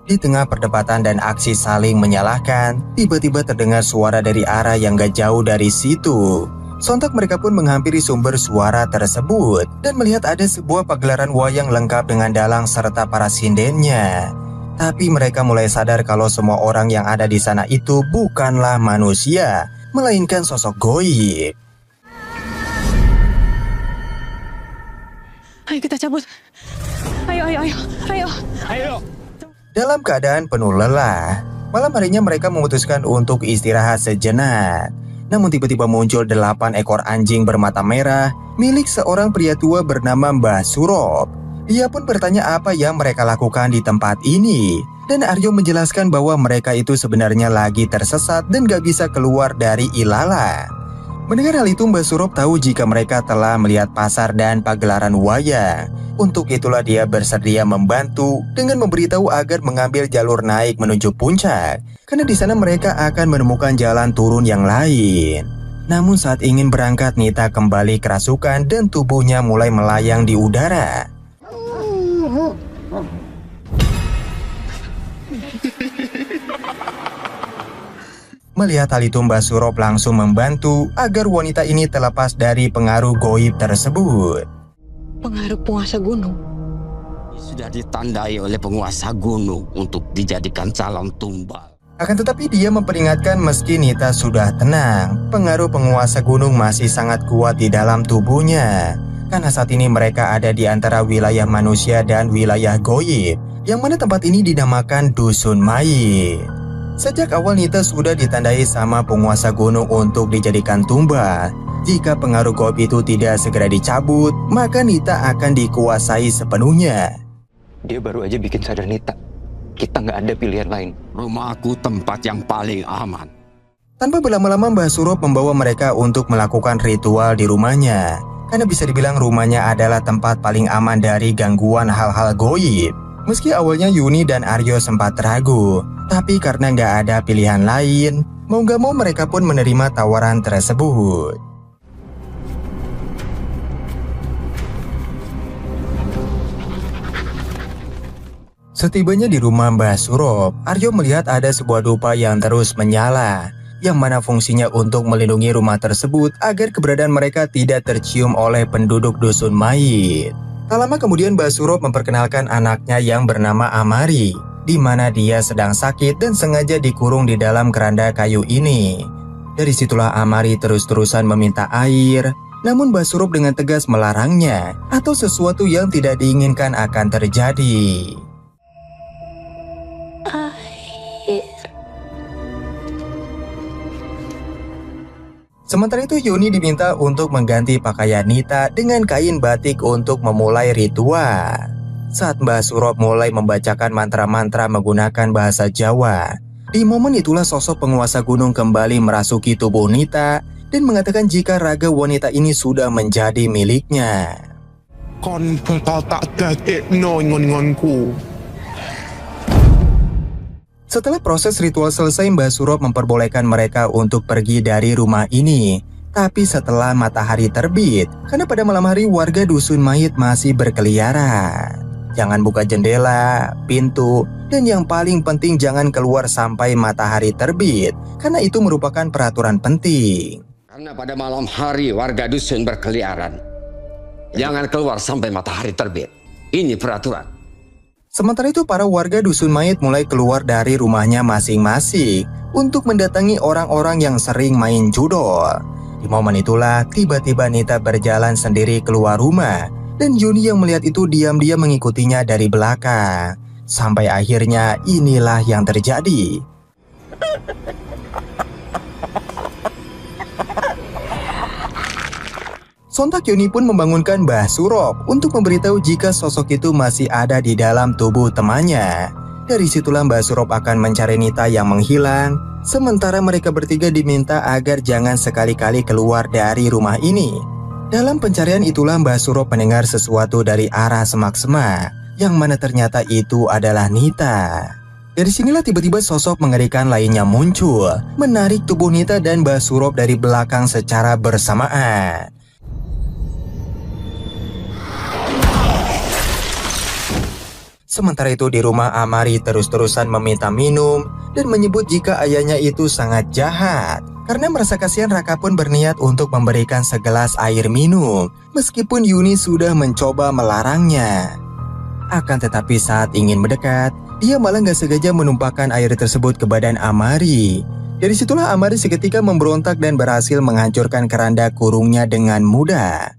[SPEAKER 4] Di tengah perdebatan dan aksi saling menyalahkan, tiba-tiba terdengar suara dari arah yang gak jauh dari situ. Sontak mereka pun menghampiri sumber suara tersebut dan melihat ada sebuah pagelaran wayang lengkap dengan dalang serta para sindennya. Tapi mereka mulai sadar kalau semua orang yang ada di sana itu bukanlah manusia, melainkan sosok goib.
[SPEAKER 6] Ayo kita cabut. Ayo.
[SPEAKER 4] Dalam keadaan penuh lelah, malam harinya mereka memutuskan untuk istirahat sejenak. Namun tiba-tiba muncul 8 ekor anjing bermata merah milik seorang pria tua bernama Mbah Surop. Dia pun bertanya apa yang mereka lakukan di tempat ini. Dan Aryo menjelaskan bahwa mereka itu sebenarnya lagi tersesat dan gak bisa keluar dari ilalang. Mendengar hal itu Mbah Surop tahu jika mereka telah melihat pasar dan pagelaran wayang. Untuk itulah dia bersedia membantu dengan memberitahu agar mengambil jalur naik menuju puncak. Karena di sana mereka akan menemukan jalan turun yang lain. Namun saat ingin berangkat Nita kembali kerasukan dan tubuhnya mulai melayang di udara. Melihat hal itu Mbah Surop langsung membantu agar wanita ini terlepas dari pengaruh goib tersebut.
[SPEAKER 6] Pengaruh penguasa gunung.
[SPEAKER 1] Sudah ditandai oleh penguasa gunung untuk dijadikan calon tumbal.
[SPEAKER 4] Akan tetapi dia memperingatkan meski Nita sudah tenang, pengaruh penguasa gunung masih sangat kuat di dalam tubuhnya. Karena saat ini mereka ada di antara wilayah manusia dan wilayah goib, yang mana tempat ini dinamakan Dusun Mayit. Sejak awal Nita sudah ditandai sama penguasa gunung untuk dijadikan tumbal. Jika pengaruh goib itu tidak segera dicabut, maka Nita akan dikuasai sepenuhnya.
[SPEAKER 3] Dia baru aja bikin sadar Nita. Kita nggak ada pilihan lain.
[SPEAKER 1] Rumahku tempat yang paling aman.
[SPEAKER 4] Tanpa berlama-lama Mbah Surop membawa mereka untuk melakukan ritual di rumahnya. Karena bisa dibilang rumahnya adalah tempat paling aman dari gangguan hal-hal goib. Meski awalnya Yuni dan Aryo sempat ragu, tapi karena nggak ada pilihan lain, mau nggak mau mereka pun menerima tawaran tersebut. Setibanya di rumah Mbah Surop, Aryo melihat ada sebuah dupa yang terus menyala, yang mana fungsinya untuk melindungi rumah tersebut agar keberadaan mereka tidak tercium oleh penduduk Dusun Mayit. Tak lama kemudian Mbah Surop memperkenalkan anaknya yang bernama Amari, di mana dia sedang sakit dan sengaja dikurung di dalam keranda kayu ini. Dari situlah Amari terus-terusan meminta air, namun Mbah Surop dengan tegas melarangnya atau sesuatu yang tidak diinginkan akan terjadi. Sementara itu Yuni diminta untuk mengganti pakaian Nita dengan kain batik untuk memulai ritual. Saat Mbah Surop mulai membacakan mantra-mantra menggunakan bahasa Jawa, di momen itulah sosok penguasa gunung kembali merasuki tubuh Nita dan mengatakan jika raga wanita ini sudah menjadi miliknya.
[SPEAKER 2] Kon tak detik ngongonku.
[SPEAKER 4] Setelah proses ritual selesai, Mbah Surop memperbolehkan mereka untuk pergi dari rumah ini. Tapi setelah matahari terbit, karena pada malam hari warga Dusun Mayit masih berkeliaran. Jangan buka jendela, pintu, dan yang paling penting jangan keluar sampai matahari terbit, karena itu merupakan peraturan penting.
[SPEAKER 1] Karena pada malam hari warga dusun berkeliaran. Jangan keluar sampai matahari terbit. Ini peraturan.
[SPEAKER 4] Sementara itu para warga dusun mayit mulai keluar dari rumahnya masing-masing untuk mendatangi orang-orang yang sering main judol. Di momen itulah tiba-tiba Nita berjalan sendiri keluar rumah dan Yuni yang melihat itu diam-diam mengikutinya dari belakang. Sampai akhirnya inilah yang terjadi. Sontak Yuni pun membangunkan Mbah Surop untuk memberitahu jika sosok itu masih ada di dalam tubuh temannya. Dari situlah Mbah Surop akan mencari Nita yang menghilang, sementara mereka bertiga diminta agar jangan sekali-kali keluar dari rumah ini. Dalam pencarian itulah Mbah Surop mendengar sesuatu dari arah semak-semak, yang mana ternyata itu adalah Nita. Dari sinilah tiba-tiba sosok mengerikan lainnya muncul, menarik tubuh Nita dan Mbah Surop dari belakang secara bersamaan. Sementara itu di rumah Amari terus-terusan meminta minum dan menyebut jika ayahnya itu sangat jahat. Karena merasa kasihan, Raka pun berniat untuk memberikan segelas air minum meskipun Yuni sudah mencoba melarangnya. Akan tetapi saat ingin mendekat, dia malah gak sengaja menumpahkan air tersebut ke badan Amari. Dari situlah Amari seketika memberontak dan berhasil menghancurkan keranda kurungnya dengan mudah.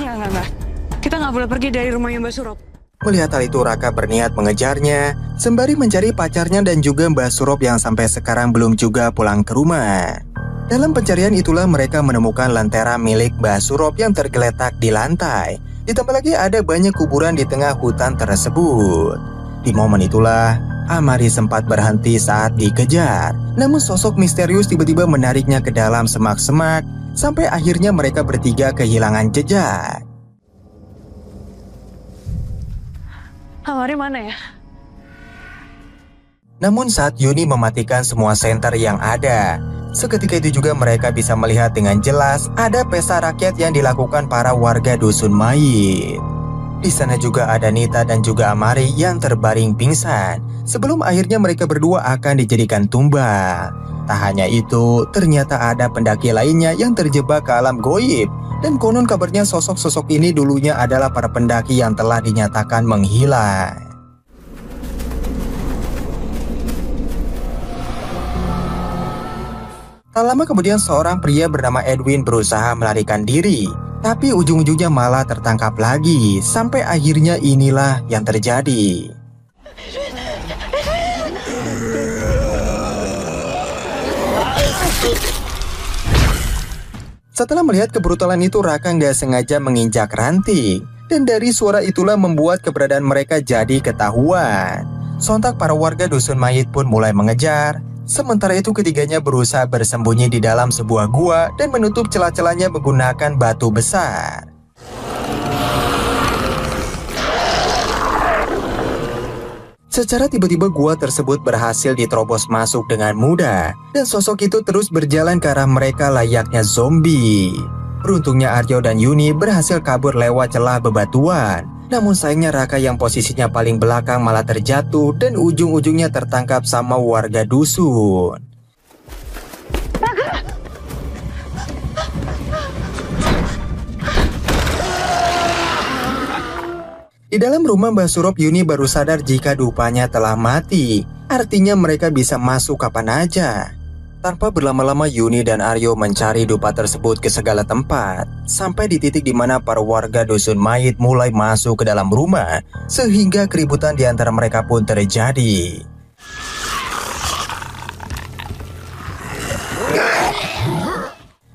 [SPEAKER 6] Enggak. Kita nggak boleh pergi dari rumahnya Mbak Surop.
[SPEAKER 4] Melihat hal itu, Raka berniat mengejarnya, sembari mencari pacarnya dan juga Mbak Surop yang sampai sekarang belum juga pulang ke rumah. Dalam pencarian itulah mereka menemukan lentera milik Mbak Surop yang tergeletak di lantai. Ditambah lagi ada banyak kuburan di tengah hutan tersebut. Di momen itulah, Amari sempat berhenti saat dikejar. Namun sosok misterius tiba-tiba menariknya ke dalam semak-semak, sampai akhirnya mereka bertiga kehilangan jejak.
[SPEAKER 6] Amari mana ya?
[SPEAKER 4] Namun saat Yuni mematikan semua senter yang ada, seketika itu juga mereka bisa melihat dengan jelas ada pesta rakyat yang dilakukan para warga dusun mayit. Di sana juga ada Nita dan juga Amari yang terbaring pingsan, sebelum akhirnya mereka berdua akan dijadikan tumbal. Tak hanya itu, ternyata ada pendaki lainnya yang terjebak ke alam goib. Dan konon kabarnya sosok-sosok ini dulunya adalah para pendaki yang telah dinyatakan menghilang. Tak lama kemudian seorang pria bernama Edwin berusaha melarikan diri. Tapi ujung-ujungnya malah tertangkap lagi. Sampai akhirnya inilah yang terjadi. Setelah melihat kebrutalan itu, Raka nggak sengaja menginjak ranting. Dan dari suara itulah membuat keberadaan mereka jadi ketahuan. Sontak para warga dusun mayit pun mulai mengejar. Sementara itu ketiganya berusaha bersembunyi di dalam sebuah gua dan menutup celah-celahnya menggunakan batu besar. Secara tiba-tiba gua tersebut berhasil diterobos masuk dengan mudah dan sosok itu terus berjalan ke arah mereka layaknya zombie. Beruntungnya Aryo dan Yuni berhasil kabur lewat celah bebatuan. Namun sayangnya Raka yang posisinya paling belakang malah terjatuh dan ujung-ujungnya tertangkap sama warga dusun. Di dalam rumah Mbah Surop, Yuni baru sadar jika dupanya telah mati. Artinya mereka bisa masuk kapan aja. Tanpa berlama-lama Yuni dan Aryo mencari dupa tersebut ke segala tempat. Sampai di titik di mana para warga dusun mayit mulai masuk ke dalam rumah. Sehingga keributan di antara mereka pun terjadi.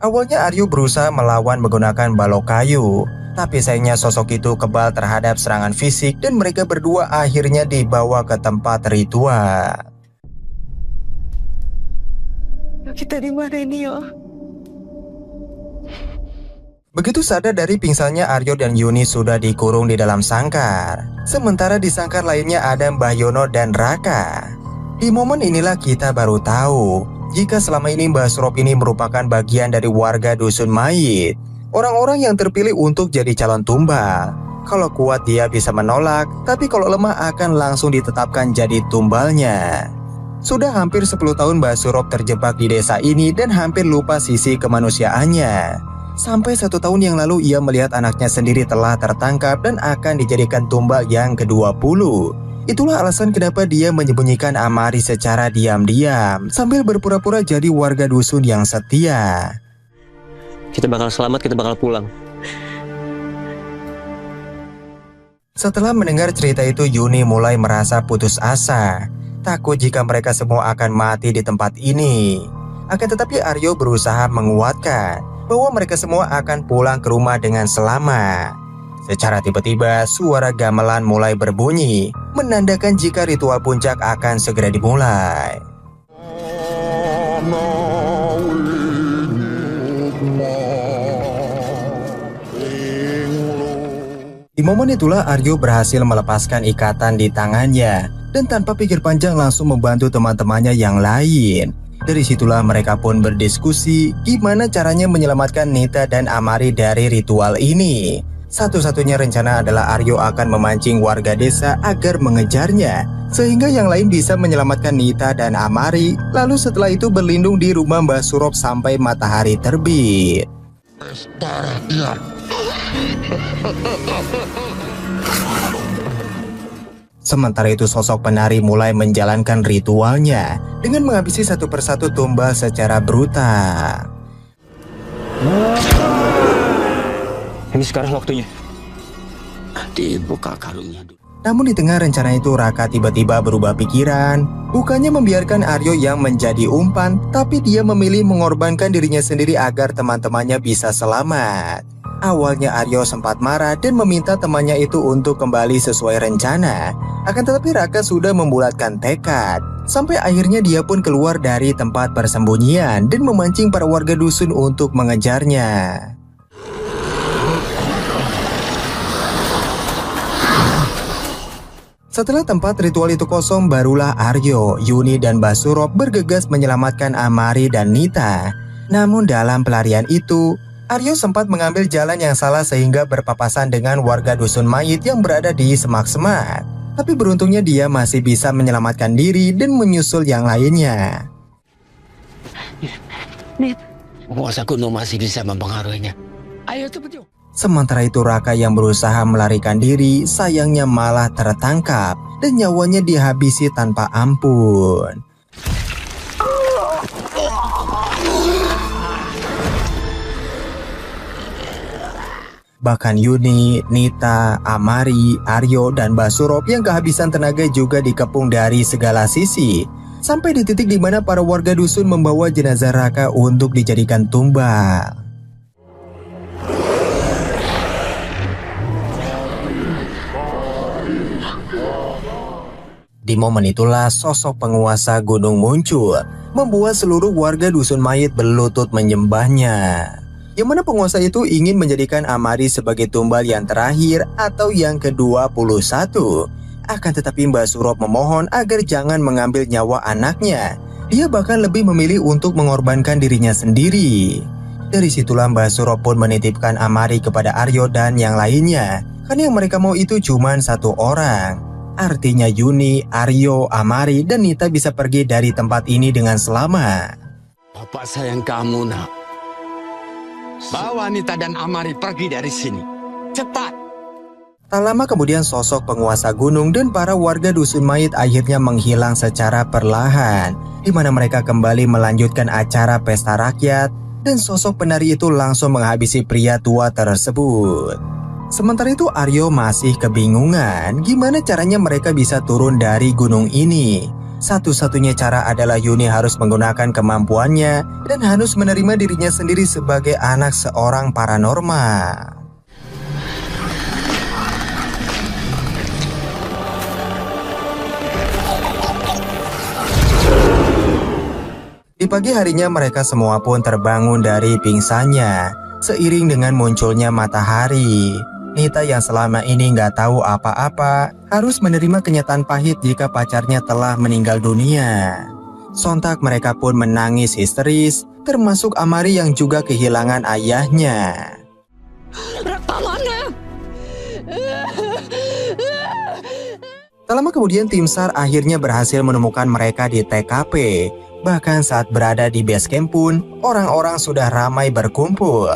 [SPEAKER 4] Awalnya Aryo berusaha melawan menggunakan balok kayu. Tapi sayangnya sosok itu kebal terhadap serangan fisik dan mereka berdua akhirnya dibawa ke tempat ritual.
[SPEAKER 6] Kita di mana ini yo?
[SPEAKER 4] Begitu sadar dari pingsannya, Aryo dan Yuni sudah dikurung di dalam sangkar. Sementara di sangkar lainnya ada Mbah Yono dan Raka. Di momen inilah kita baru tahu jika selama ini Mbah Surop ini merupakan bagian dari warga dusun mayit. Orang-orang yang terpilih untuk jadi calon tumbal. Kalau kuat dia bisa menolak, tapi kalau lemah akan langsung ditetapkan jadi tumbalnya. Sudah hampir 10 tahun Basurop terjebak di desa ini dan hampir lupa sisi kemanusiaannya. Sampai 1 tahun yang lalu ia melihat anaknya sendiri telah tertangkap dan akan dijadikan tumbal yang ke-20. Itulah alasan kenapa dia menyembunyikan Amari secara diam-diam sambil berpura-pura jadi warga dusun yang setia.
[SPEAKER 5] Kita bakal selamat, kita bakal pulang.
[SPEAKER 4] Setelah mendengar cerita itu, Yuni mulai merasa putus asa. Takut jika mereka semua akan mati di tempat ini. Akan tetapi Aryo berusaha menguatkan bahwa mereka semua akan pulang ke rumah dengan selamat. Secara tiba-tiba, suara gamelan mulai berbunyi, menandakan jika ritual puncak akan segera dimulai. Di momen itulah Aryo berhasil melepaskan ikatan di tangannya dan tanpa pikir panjang langsung membantu teman-temannya yang lain. Dari situlah mereka pun berdiskusi gimana caranya menyelamatkan Nita dan Amari dari ritual ini. Satu-satunya rencana adalah Aryo akan memancing warga desa agar mengejarnya, sehingga yang lain bisa menyelamatkan Nita dan Amari, lalu setelah itu berlindung di rumah Mbah Surop sampai matahari terbit. Sementara itu sosok penari mulai menjalankan ritualnya dengan menghabisi satu persatu tumbal secara brutal.
[SPEAKER 5] Ini sekarang waktunya.
[SPEAKER 1] Dibuka karungnya dulu.
[SPEAKER 4] Namun di tengah rencana itu Raka tiba-tiba berubah pikiran. Bukannya membiarkan Aryo yang menjadi umpan, tapi dia memilih mengorbankan dirinya sendiri agar teman-temannya bisa selamat. Awalnya Aryo sempat marah dan meminta temannya itu untuk kembali sesuai rencana. Akan tetapi Raka sudah membulatkan tekad. Sampai akhirnya dia pun keluar dari tempat persembunyian dan memancing para warga dusun untuk mengejarnya. Setelah tempat ritual itu kosong, barulah Aryo, Yuni, dan Basurop bergegas menyelamatkan Amari dan Nita. Namun dalam pelarian itu, Aryo sempat mengambil jalan yang salah sehingga berpapasan dengan warga dusun mayit yang berada di semak-semak. Tapi beruntungnya dia masih bisa menyelamatkan diri dan menyusul yang lainnya.
[SPEAKER 1] Penguasa kuno masih bisa mempengaruhinya. Ayo cepet yuk.
[SPEAKER 4] Sementara itu Raka yang berusaha melarikan diri sayangnya malah tertangkap dan nyawanya dihabisi tanpa ampun. Bahkan Yuni, Nita, Amari, Aryo, dan Basurop yang kehabisan tenaga juga dikepung dari segala sisi. Sampai di titik di mana para warga dusun membawa jenazah Raka untuk dijadikan tumbal. Di momen itulah sosok penguasa gunung muncul, membuat seluruh warga dusun mayit berlutut menyembahnya. Yang mana penguasa itu ingin menjadikan Amari sebagai tumbal yang terakhir atau yang ke-21. Akan tetapi Mbah Surop memohon agar jangan mengambil nyawa anaknya. Dia bahkan lebih memilih untuk mengorbankan dirinya sendiri. Dari situlah Mbah Surop pun menitipkan Amari kepada Aryo dan yang lainnya. Karena yang mereka mau itu cuma satu orang. Artinya Yuni, Aryo, Amari, dan Nita bisa pergi dari tempat ini dengan selamat.
[SPEAKER 1] Bapak sayang kamu, nak. Bawa Nita dan Amari pergi dari sini. Cepat.
[SPEAKER 4] Tak lama kemudian sosok penguasa gunung dan para warga dusun mayit akhirnya menghilang secara perlahan, di mana mereka kembali melanjutkan acara pesta rakyat dan sosok penari itu langsung menghabisi pria tua tersebut. Sementara itu Aryo masih kebingungan gimana caranya mereka bisa turun dari gunung ini. Satu-satunya cara adalah Yuni harus menggunakan kemampuannya dan harus menerima dirinya sendiri sebagai anak seorang paranormal. Di pagi harinya mereka semua pun terbangun dari pingsannya seiring dengan munculnya matahari. Nita yang selama ini nggak tahu apa-apa harus menerima kenyataan pahit jika pacarnya telah meninggal dunia. Sontak mereka pun menangis histeris, termasuk Amari yang juga kehilangan ayahnya.
[SPEAKER 1] Raka mana?
[SPEAKER 4] Tak lama kemudian tim SAR akhirnya berhasil menemukan mereka di TKP. Bahkan saat berada di base camp pun, orang-orang sudah ramai berkumpul.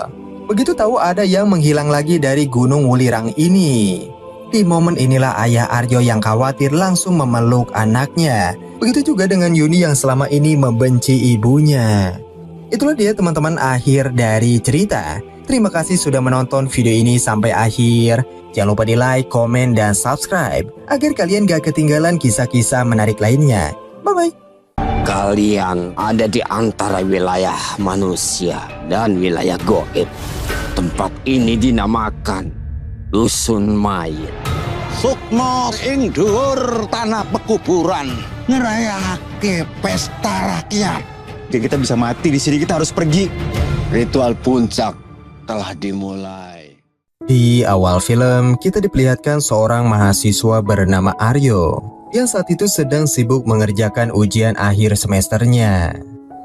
[SPEAKER 4] Begitu tahu ada yang menghilang lagi dari Gunung Wulirang ini. Di momen inilah ayah Aryo yang khawatir langsung memeluk anaknya. Begitu juga dengan Yuni yang selama ini membenci ibunya. Itulah dia teman-teman akhir dari cerita. Terima kasih sudah menonton video ini sampai akhir. Jangan lupa di like, komen, dan subscribe agar kalian gak ketinggalan kisah-kisah menarik lainnya. Bye-bye.
[SPEAKER 1] Kalian ada di antara wilayah manusia dan wilayah goib. Tempat ini dinamakan Dusun Mayit.
[SPEAKER 7] Sukma ing dhuwur tanah pekuburan ngerayake pesta rakyat.
[SPEAKER 3] Kita bisa mati di sini, kita harus pergi.
[SPEAKER 1] Ritual puncak telah dimulai.
[SPEAKER 4] Di awal film, kita diperlihatkan seorang mahasiswa bernama Aryo yang saat itu sedang sibuk mengerjakan ujian akhir semesternya.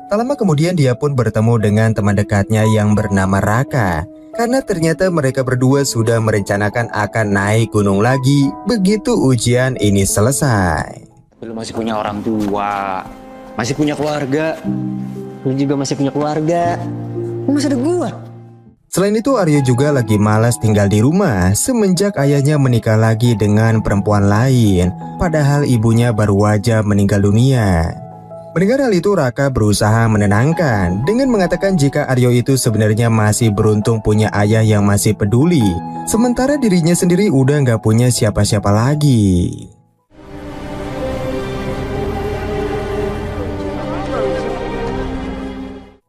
[SPEAKER 4] Tak lama kemudian dia pun bertemu dengan teman dekatnya yang bernama Raka, karena ternyata mereka berdua sudah merencanakan akan naik gunung lagi begitu ujian ini selesai.
[SPEAKER 5] Lu masih punya orang tua, masih punya keluarga. Lu juga masih punya keluarga. Lu masih ada gua.
[SPEAKER 4] Selain itu, Aryo juga lagi malas tinggal di rumah semenjak ayahnya menikah lagi dengan perempuan lain, padahal ibunya baru aja meninggal dunia. Mendengar hal itu, Raka berusaha menenangkan dengan mengatakan jika Aryo itu sebenarnya masih beruntung punya ayah yang masih peduli, sementara dirinya sendiri udah nggak punya siapa-siapa lagi.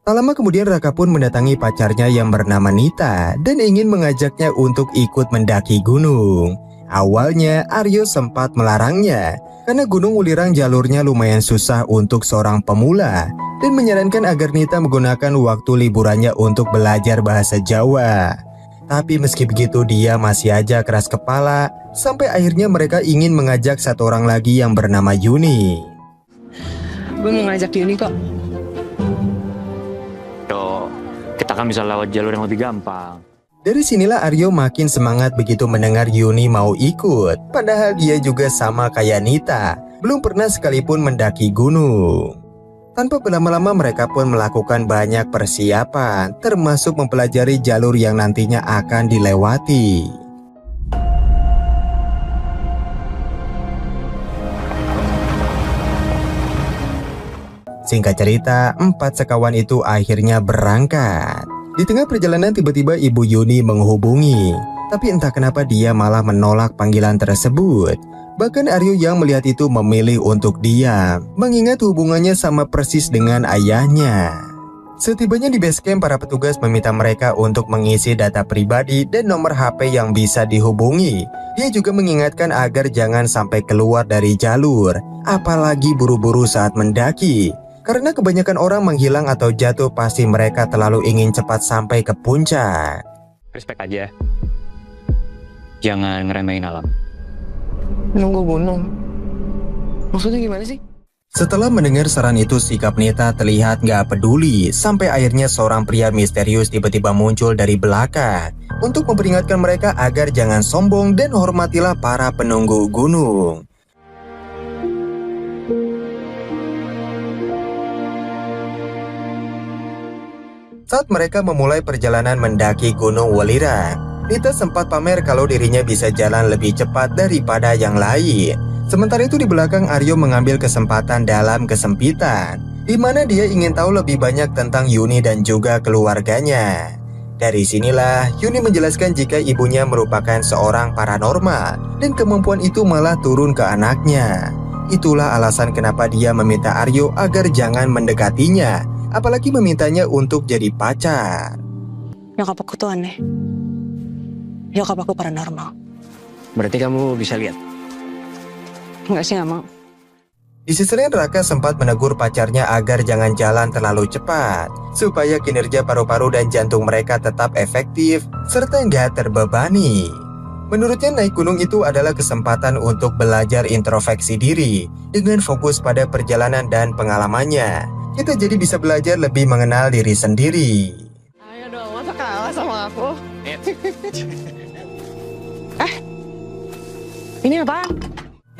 [SPEAKER 4] Tak lama kemudian Raka pun mendatangi pacarnya yang bernama Nita dan ingin mengajaknya untuk ikut mendaki gunung. Awalnya Aryo sempat melarangnya karena Gunung Wulirang jalurnya lumayan susah untuk seorang pemula dan menyarankan agar Nita menggunakan waktu liburannya untuk belajar bahasa Jawa. Tapi meski begitu dia masih aja keras kepala sampai akhirnya mereka ingin mengajak satu orang lagi yang bernama Yuni.
[SPEAKER 6] Gue mau ngajak Yuni kok.
[SPEAKER 5] Kita kan bisa lewat jalur yang lebih gampang.
[SPEAKER 4] Dari sinilah Aryo makin semangat begitu mendengar Yuni mau ikut. Padahal dia juga sama kayak Nita, belum pernah sekalipun mendaki gunung. Tanpa berlama-lama mereka pun melakukan banyak persiapan, termasuk mempelajari jalur yang nantinya akan dilewati. Singkat cerita, 4 sekawan itu akhirnya berangkat. Di tengah perjalanan tiba-tiba Ibu Yuni menghubungi. Tapi entah kenapa dia malah menolak panggilan tersebut. Bahkan Aryo yang melihat itu memilih untuk diam, mengingat hubungannya sama persis dengan ayahnya. Setibanya di base camp, para petugas meminta mereka untuk mengisi data pribadi dan nomor HP yang bisa dihubungi. Dia juga mengingatkan agar jangan sampai keluar dari jalur, apalagi buru-buru saat mendaki. Karena kebanyakan orang menghilang atau jatuh pasti mereka terlalu ingin cepat sampai ke puncak.
[SPEAKER 5] Respect aja. Jangan ngeremehin alam.
[SPEAKER 6] Nunggu gunung. Maksudnya gimana sih?
[SPEAKER 4] Setelah mendengar saran itu, sikap Nita terlihat gak peduli. Sampai akhirnya seorang pria misterius tiba-tiba muncul dari belakang untuk memperingatkan mereka agar jangan sombong dan hormatilah para penunggu gunung. Saat mereka memulai perjalanan mendaki Gunung Wulirang, Nita sempat pamer kalau dirinya bisa jalan lebih cepat daripada yang lain. Sementara itu di belakang Aryo mengambil kesempatan dalam kesempitan, di mana dia ingin tahu lebih banyak tentang Yuni dan juga keluarganya. Dari sinilah Yuni menjelaskan jika ibunya merupakan seorang paranormal dan kemampuan itu malah turun ke anaknya. Itulah alasan kenapa dia meminta Aryo agar jangan mendekatinya, apalagi memintanya untuk jadi pacar.
[SPEAKER 6] Nyokap aku tuh aneh. Nyokap aku paranormal.
[SPEAKER 5] Berarti kamu bisa lihat?
[SPEAKER 6] Enggak sih, gak mau.
[SPEAKER 4] Di sisi lain Raka sempat menegur pacarnya agar jangan jalan terlalu cepat, supaya kinerja paru-paru dan jantung mereka tetap efektif, serta nggak terbebani. Menurutnya naik gunung itu adalah kesempatan untuk belajar introspeksi diri, dengan fokus pada perjalanan dan pengalamannya. Kita jadi bisa belajar lebih mengenal diri sendiri.
[SPEAKER 6] Ayo dong, masa kalah sama aku? Ini apaan?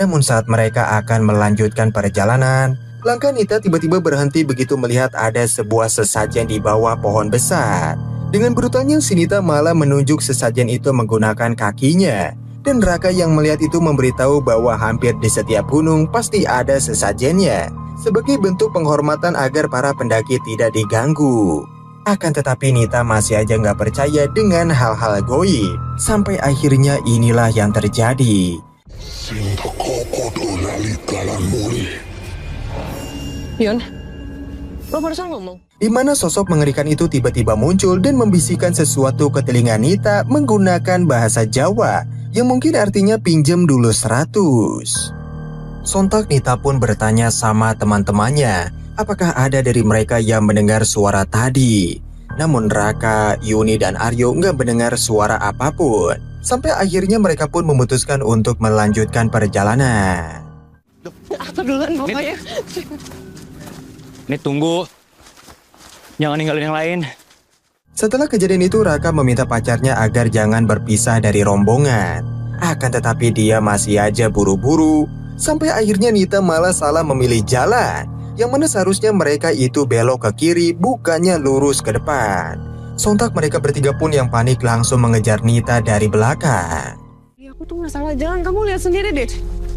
[SPEAKER 4] Namun saat mereka akan melanjutkan perjalanan, langkah Nita tiba-tiba berhenti begitu melihat ada sebuah sesajen di bawah pohon besar. Dengan brutalnya si Nita malah menunjuk sesajen itu menggunakan kakinya. Dan Raka yang melihat itu memberitahu bahwa hampir di setiap gunung pasti ada sesajennya. Sebagai bentuk penghormatan agar para pendaki tidak diganggu. Akan tetapi Nita masih aja nggak percaya dengan hal-hal goib. Sampai akhirnya inilah yang terjadi.
[SPEAKER 6] Yun, lo barusan ngomong.
[SPEAKER 4] Di mana sosok mengerikan itu tiba-tiba muncul dan membisikkan sesuatu ke telinga Nita menggunakan bahasa Jawa yang mungkin artinya pinjem dulu 100. Sontak Nita pun bertanya sama teman-temannya, apakah ada dari mereka yang mendengar suara tadi. Namun Raka, Yuni, dan Aryo nggak mendengar suara apapun. Sampai akhirnya mereka pun memutuskan untuk melanjutkan perjalanan.
[SPEAKER 6] Aku duluan pokoknya.
[SPEAKER 5] Ini tunggu. Jangan ninggalin yang lain.
[SPEAKER 4] Setelah kejadian itu Raka meminta pacarnya agar jangan berpisah dari rombongan. Akan tetapi dia masih aja buru-buru. Sampai akhirnya Nita malah salah memilih jalan. Yang mana seharusnya mereka itu belok ke kiri bukannya lurus ke depan. Sontak mereka bertiga pun yang panik langsung mengejar Nita dari belakang.
[SPEAKER 6] Ya, aku tuh nggak salah jalan, kamu lihat sendiri deh.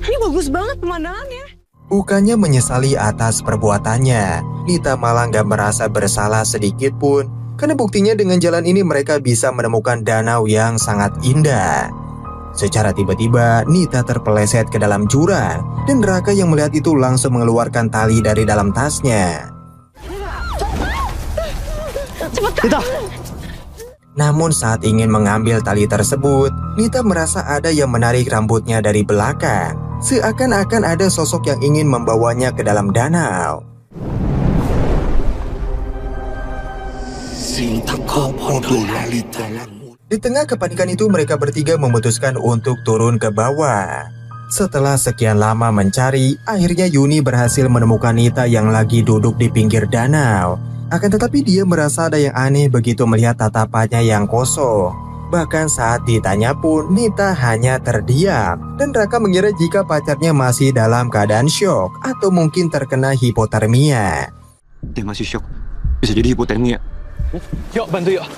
[SPEAKER 6] Ini bagus banget pemandangannya.
[SPEAKER 4] Bukannya menyesali atas perbuatannya, Nita malah nggak merasa bersalah sedikit pun. Karena buktinya dengan jalan ini mereka bisa menemukan danau yang sangat indah. Secara tiba-tiba, Nita terpeleset ke dalam jurang. Dan Raka yang melihat itu langsung mengeluarkan tali dari dalam tasnya.
[SPEAKER 6] Cepetan.
[SPEAKER 4] Namun saat ingin mengambil tali tersebut, Nita merasa ada yang menarik rambutnya dari belakang. Seakan-akan ada sosok yang ingin membawanya ke dalam danau. Di tengah kepanikan itu mereka bertiga memutuskan untuk turun ke bawah. Setelah sekian lama mencari, akhirnya Yuni berhasil menemukan Nita yang lagi duduk di pinggir danau. Akan tetapi dia merasa ada yang aneh begitu melihat tatapannya yang kosong. Bahkan saat ditanya pun Nita hanya terdiam. Dan Raka mengira jika pacarnya masih dalam keadaan syok atau mungkin terkena hipotermia.
[SPEAKER 3] Dia masih shock. Bisa jadi hipotermia. Yuk, bantu yuk.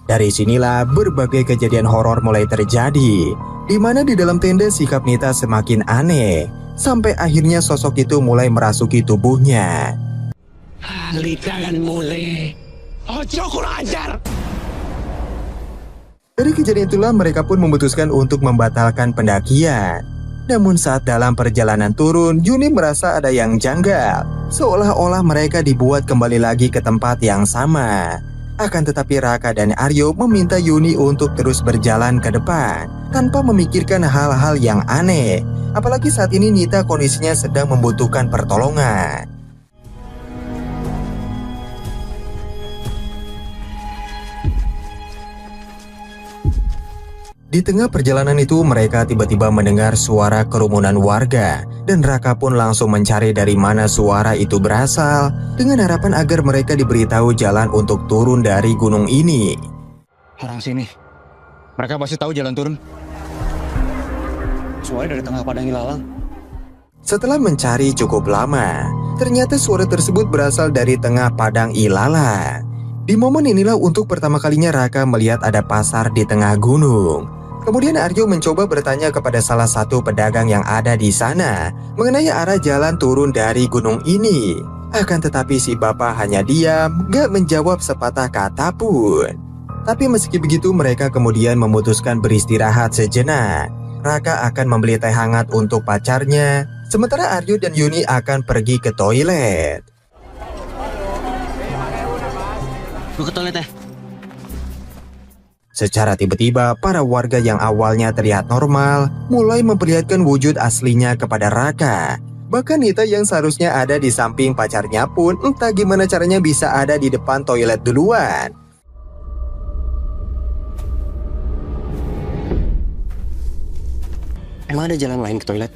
[SPEAKER 4] Dari sinilah berbagai kejadian horor mulai terjadi. Di mana di dalam tenda sikap Nita semakin aneh. Sampai akhirnya sosok itu mulai merasuki tubuhnya. Dari kejadian itulah mereka pun memutuskan untuk membatalkan pendakian. Namun saat dalam perjalanan turun, Yuni merasa ada yang janggal. Seolah-olah mereka dibuat kembali lagi ke tempat yang sama. Akan tetapi Raka dan Aryo meminta Yuni untuk terus berjalan ke depan tanpa memikirkan hal-hal yang aneh. Apalagi saat ini Nita kondisinya sedang membutuhkan pertolongan. Di tengah perjalanan itu mereka tiba-tiba mendengar suara kerumunan warga. Dan Raka pun langsung mencari dari mana suara itu berasal. Dengan harapan agar mereka diberitahu jalan untuk turun dari gunung ini.
[SPEAKER 5] Orang sini. Mereka pasti tahu jalan turun. Suaranya dari tengah padang ilalang.
[SPEAKER 4] Setelah mencari cukup lama, ternyata suara tersebut berasal dari tengah padang ilalang. Di momen inilah untuk pertama kalinya Raka melihat ada pasar di tengah gunung. Kemudian Aryo mencoba bertanya kepada salah satu pedagang yang ada di sana mengenai arah jalan turun dari gunung ini. Akan tetapi si bapak hanya diam, gak menjawab sepatah kata pun. Tapi meski begitu mereka kemudian memutuskan beristirahat sejenak. Raka akan membeli teh hangat untuk pacarnya, sementara Aryo dan Yuni akan pergi ke toilet.
[SPEAKER 5] Gue ke toilet ya.
[SPEAKER 4] Secara tiba-tiba, para warga yang awalnya terlihat normal mulai memperlihatkan wujud aslinya kepada Raka. Bahkan Nita yang seharusnya ada di samping pacarnya pun entah gimana caranya bisa ada di depan toilet duluan.
[SPEAKER 5] Emang ada jalan lain ke toilet?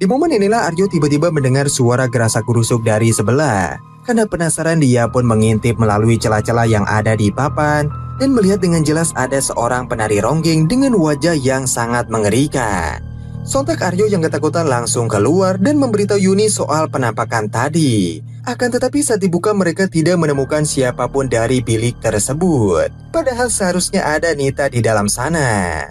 [SPEAKER 4] Di momen inilah Aryo tiba-tiba mendengar suara gerasak-gerusuk dari sebelah. Karena penasaran dia pun mengintip melalui celah-celah yang ada di papan dan melihat dengan jelas ada seorang penari ronggeng dengan wajah yang sangat mengerikan. Sontak Aryo yang ketakutan langsung keluar dan memberitahu Yuni soal penampakan tadi. Akan tetapi saat dibuka mereka tidak menemukan siapapun dari bilik tersebut. Padahal seharusnya ada Nita di dalam sana.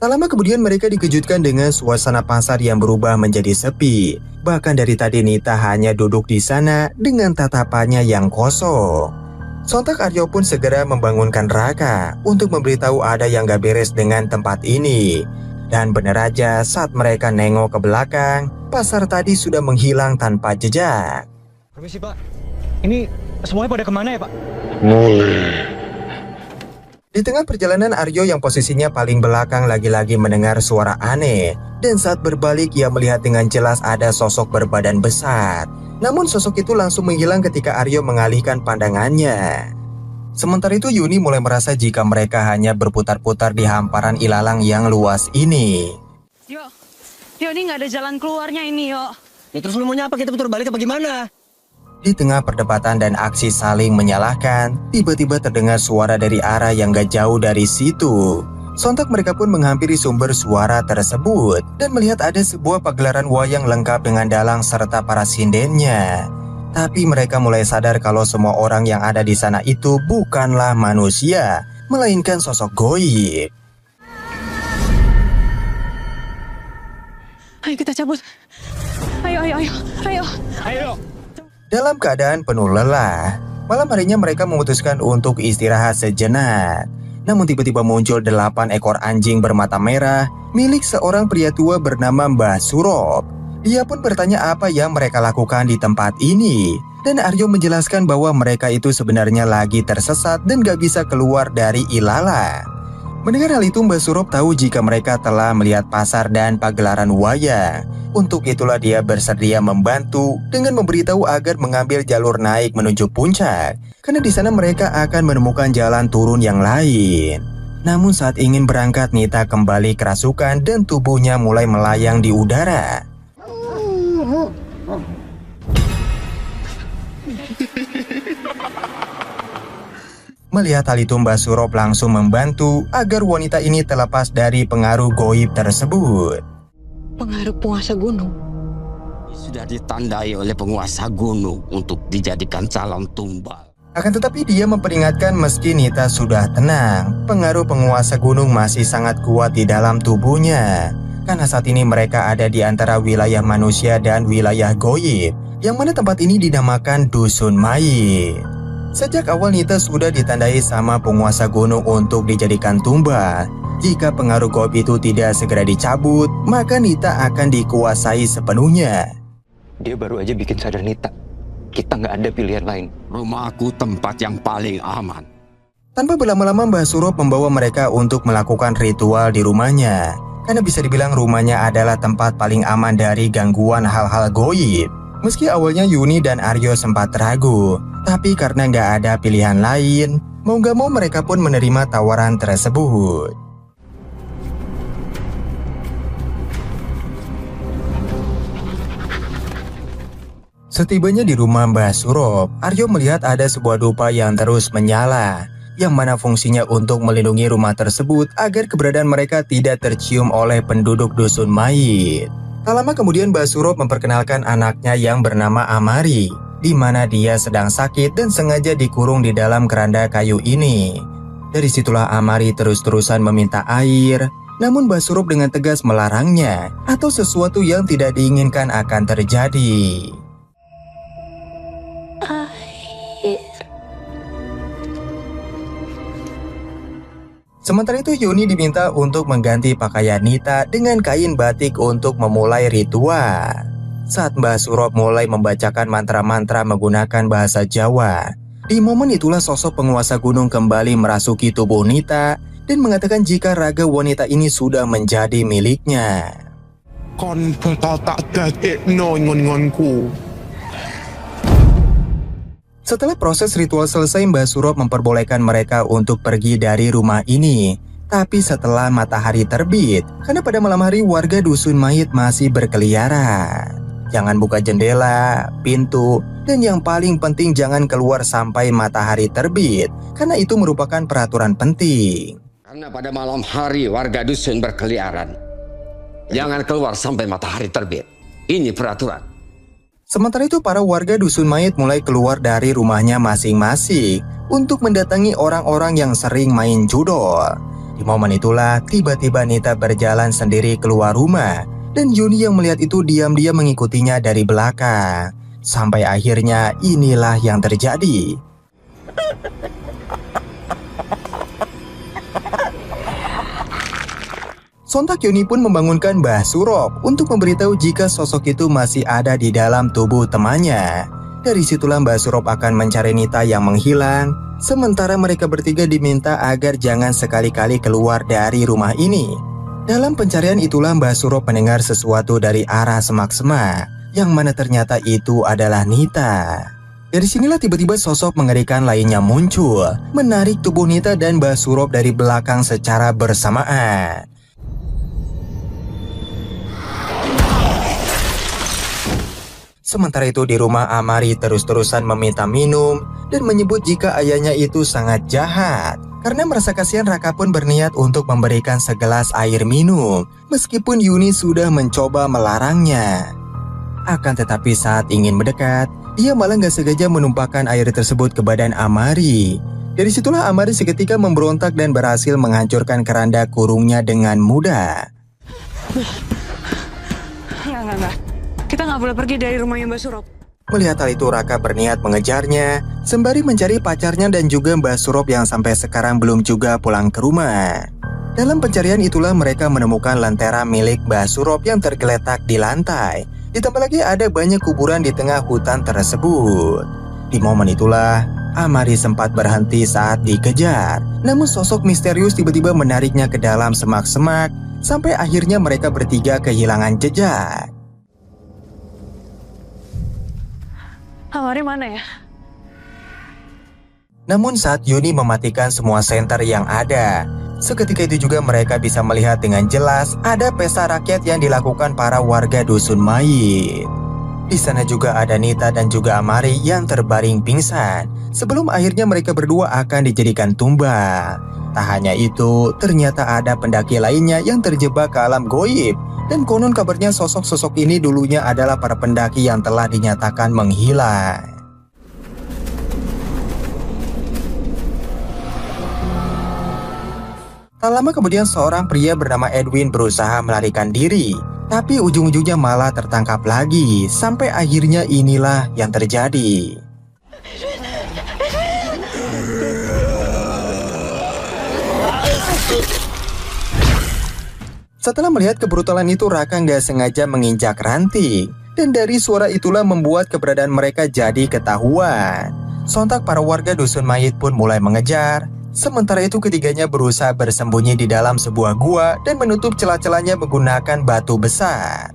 [SPEAKER 4] Tak lama kemudian mereka dikejutkan dengan suasana pasar yang berubah menjadi sepi. Bahkan dari tadi Nita hanya duduk di sana dengan tatapannya yang kosong. Sontak Aryo pun segera membangunkan Raka untuk memberitahu ada yang gak beres dengan tempat ini. Dan benar aja saat mereka nengok ke belakang, pasar tadi sudah menghilang tanpa jejak.
[SPEAKER 3] Permisi Pak, ini semuanya pada kemana ya Pak?
[SPEAKER 4] Di tengah perjalanan Aryo yang posisinya paling belakang lagi-lagi mendengar suara aneh. Dan saat berbalik ia melihat dengan jelas ada sosok berbadan besar. Namun sosok itu langsung menghilang ketika Aryo mengalihkan pandangannya. Sementara itu Yuni mulai merasa jika mereka hanya berputar-putar di hamparan ilalang yang luas ini.
[SPEAKER 6] Yo, ini nggak ada jalan keluarnya ini, yo.
[SPEAKER 5] Ya terus lu maunya apa? Kita putar balik apa gimana?
[SPEAKER 4] Di tengah perdebatan dan aksi saling menyalahkan, tiba-tiba terdengar suara dari arah yang gak jauh dari situ. Sontak mereka pun menghampiri sumber suara tersebut dan melihat ada sebuah pagelaran wayang lengkap dengan dalang serta para sindennya. Tapi mereka mulai sadar kalau semua orang yang ada di sana itu bukanlah manusia, melainkan sosok goib.
[SPEAKER 6] Ayo kita cabut. Ayo.
[SPEAKER 4] Dalam keadaan penuh lelah, malam harinya mereka memutuskan untuk istirahat sejenak. Namun tiba-tiba muncul 8 ekor anjing bermata merah milik seorang pria tua bernama Mbah Surop. Dia pun bertanya apa yang mereka lakukan di tempat ini. Dan Aryo menjelaskan bahwa mereka itu sebenarnya lagi tersesat dan gak bisa keluar dari ilalang. Mendengar hal itu Mbah Surop tahu jika mereka telah melihat pasar dan pagelaran wayang. Untuk itulah dia bersedia membantu dengan memberitahu agar mengambil jalur naik menuju puncak. Karena di sana mereka akan menemukan jalan turun yang lain. Namun saat ingin berangkat Nita kembali kerasukan dan tubuhnya mulai melayang di udara. Melihat hal itu Mbah Surop langsung membantu agar wanita ini terlepas dari pengaruh goib tersebut.
[SPEAKER 6] Pengaruh penguasa gunung.
[SPEAKER 1] Sudah ditandai oleh penguasa gunung untuk dijadikan calon tumbal.
[SPEAKER 4] Akan tetapi dia memperingatkan meski Nita sudah tenang, pengaruh penguasa gunung masih sangat kuat di dalam tubuhnya. Karena saat ini mereka ada di antara wilayah manusia dan wilayah goib, yang mana tempat ini dinamakan Dusun Mayit. Sejak awal Nita sudah ditandai sama penguasa gunung untuk dijadikan tumbal. Jika pengaruh goib itu tidak segera dicabut, maka Nita akan dikuasai sepenuhnya.
[SPEAKER 3] Dia baru aja bikin sadar Nita. Kita nggak ada pilihan lain.
[SPEAKER 1] Rumahku tempat yang paling aman.
[SPEAKER 4] Tanpa berlama-lama Mbah Surop membawa mereka untuk melakukan ritual di rumahnya. Karena bisa dibilang rumahnya adalah tempat paling aman dari gangguan hal-hal goib. Meski awalnya Yuni dan Aryo sempat ragu, tapi karena nggak ada pilihan lain, mau nggak mau mereka pun menerima tawaran tersebut. Setibanya di rumah Mbah Surop, Aryo melihat ada sebuah dupa yang terus menyala, yang mana fungsinya untuk melindungi rumah tersebut agar keberadaan mereka tidak tercium oleh penduduk Dusun Mayit. Tak lama kemudian Mbah Surop memperkenalkan anaknya yang bernama Amari, di mana dia sedang sakit dan sengaja dikurung di dalam keranda kayu ini. Dari situlah Amari terus-terusan meminta air, namun Mbah Surop dengan tegas melarangnya atau sesuatu yang tidak diinginkan akan terjadi. Sementara itu Yuni diminta untuk mengganti pakaian Nita dengan kain batik untuk memulai ritual. Saat Mbah Surop mulai membacakan mantra-mantra menggunakan bahasa Jawa, di momen itulah sosok penguasa gunung kembali merasuki tubuh Nita dan mengatakan jika raga wanita ini sudah menjadi miliknya.
[SPEAKER 2] Kon tak tetik ngon-ngonku.
[SPEAKER 4] Setelah proses ritual selesai, Mbah Surop memperbolehkan mereka untuk pergi dari rumah ini. Tapi setelah matahari terbit, karena pada malam hari warga dusun mayit masih berkeliaran. Jangan buka jendela, pintu, dan yang paling penting jangan keluar sampai matahari terbit, karena itu merupakan peraturan penting.
[SPEAKER 1] Karena pada malam hari warga dusun berkeliaran. Jangan keluar sampai matahari terbit. Ini peraturan.
[SPEAKER 4] Sementara itu para warga dusun mayit mulai keluar dari rumahnya masing-masing untuk mendatangi orang-orang yang sering main judol. Di momen itulah tiba-tiba Nita berjalan sendiri keluar rumah dan Yuni yang melihat itu diam-diam mengikutinya dari belakang. Sampai akhirnya inilah yang terjadi. Sontak Yuni pun membangunkan Mbah Surop untuk memberitahu jika sosok itu masih ada di dalam tubuh temannya. Dari situlah Mbah Surop akan mencari Nita yang menghilang, sementara mereka bertiga diminta agar jangan sekali-kali keluar dari rumah ini. Dalam pencarian itulah Mbah Surop mendengar sesuatu dari arah semak-semak, yang mana ternyata itu adalah Nita. Dari sinilah tiba-tiba sosok mengerikan lainnya muncul, menarik tubuh Nita dan Mbah Surop dari belakang secara bersamaan. Sementara itu di rumah Amari terus-terusan meminta minum dan menyebut jika ayahnya itu sangat jahat. Karena merasa kasihan, Raka pun berniat untuk memberikan segelas air minum meskipun Yuni sudah mencoba melarangnya. Akan tetapi saat ingin mendekat, dia malah gak sengaja menumpahkan air tersebut ke badan Amari. Dari situlah Amari seketika memberontak dan berhasil menghancurkan keranda kurungnya dengan mudah.
[SPEAKER 6] Enggak. Kita nggak boleh pergi dari rumahnya Mbak Surop.
[SPEAKER 4] Melihat hal itu, Raka berniat mengejarnya, sembari mencari pacarnya dan juga Mbak Surop yang sampai sekarang belum juga pulang ke rumah. Dalam pencarian itulah mereka menemukan lentera milik Mbak Surop yang tergeletak di lantai. Ditambah lagi ada banyak kuburan di tengah hutan tersebut. Di momen itulah, Amari sempat berhenti saat dikejar. Namun sosok misterius tiba-tiba menariknya ke dalam semak-semak, sampai akhirnya mereka bertiga kehilangan jejak.
[SPEAKER 6] Amari mana ya?
[SPEAKER 4] Namun saat Yuni mematikan semua senter yang ada, seketika itu juga mereka bisa melihat dengan jelas ada pesta rakyat yang dilakukan para warga dusun mayit. Di sana juga ada Nita dan juga Amari yang terbaring pingsan, sebelum akhirnya mereka berdua akan dijadikan tumbal. Tak hanya itu, ternyata ada pendaki lainnya yang terjebak ke alam goib. Dan konon kabarnya sosok-sosok ini dulunya adalah para pendaki yang telah dinyatakan menghilang. Tak lama kemudian seorang pria bernama Edwin berusaha melarikan diri. Tapi ujung-ujungnya malah tertangkap lagi. Sampai akhirnya inilah yang terjadi. Setelah melihat kebrutalan itu, Raka nggak sengaja menginjak ranting. Dan dari suara itulah membuat keberadaan mereka jadi ketahuan. Sontak para warga dusun mayit pun mulai mengejar. Sementara itu ketiganya berusaha bersembunyi di dalam sebuah gua dan menutup celah-celahnya menggunakan batu besar.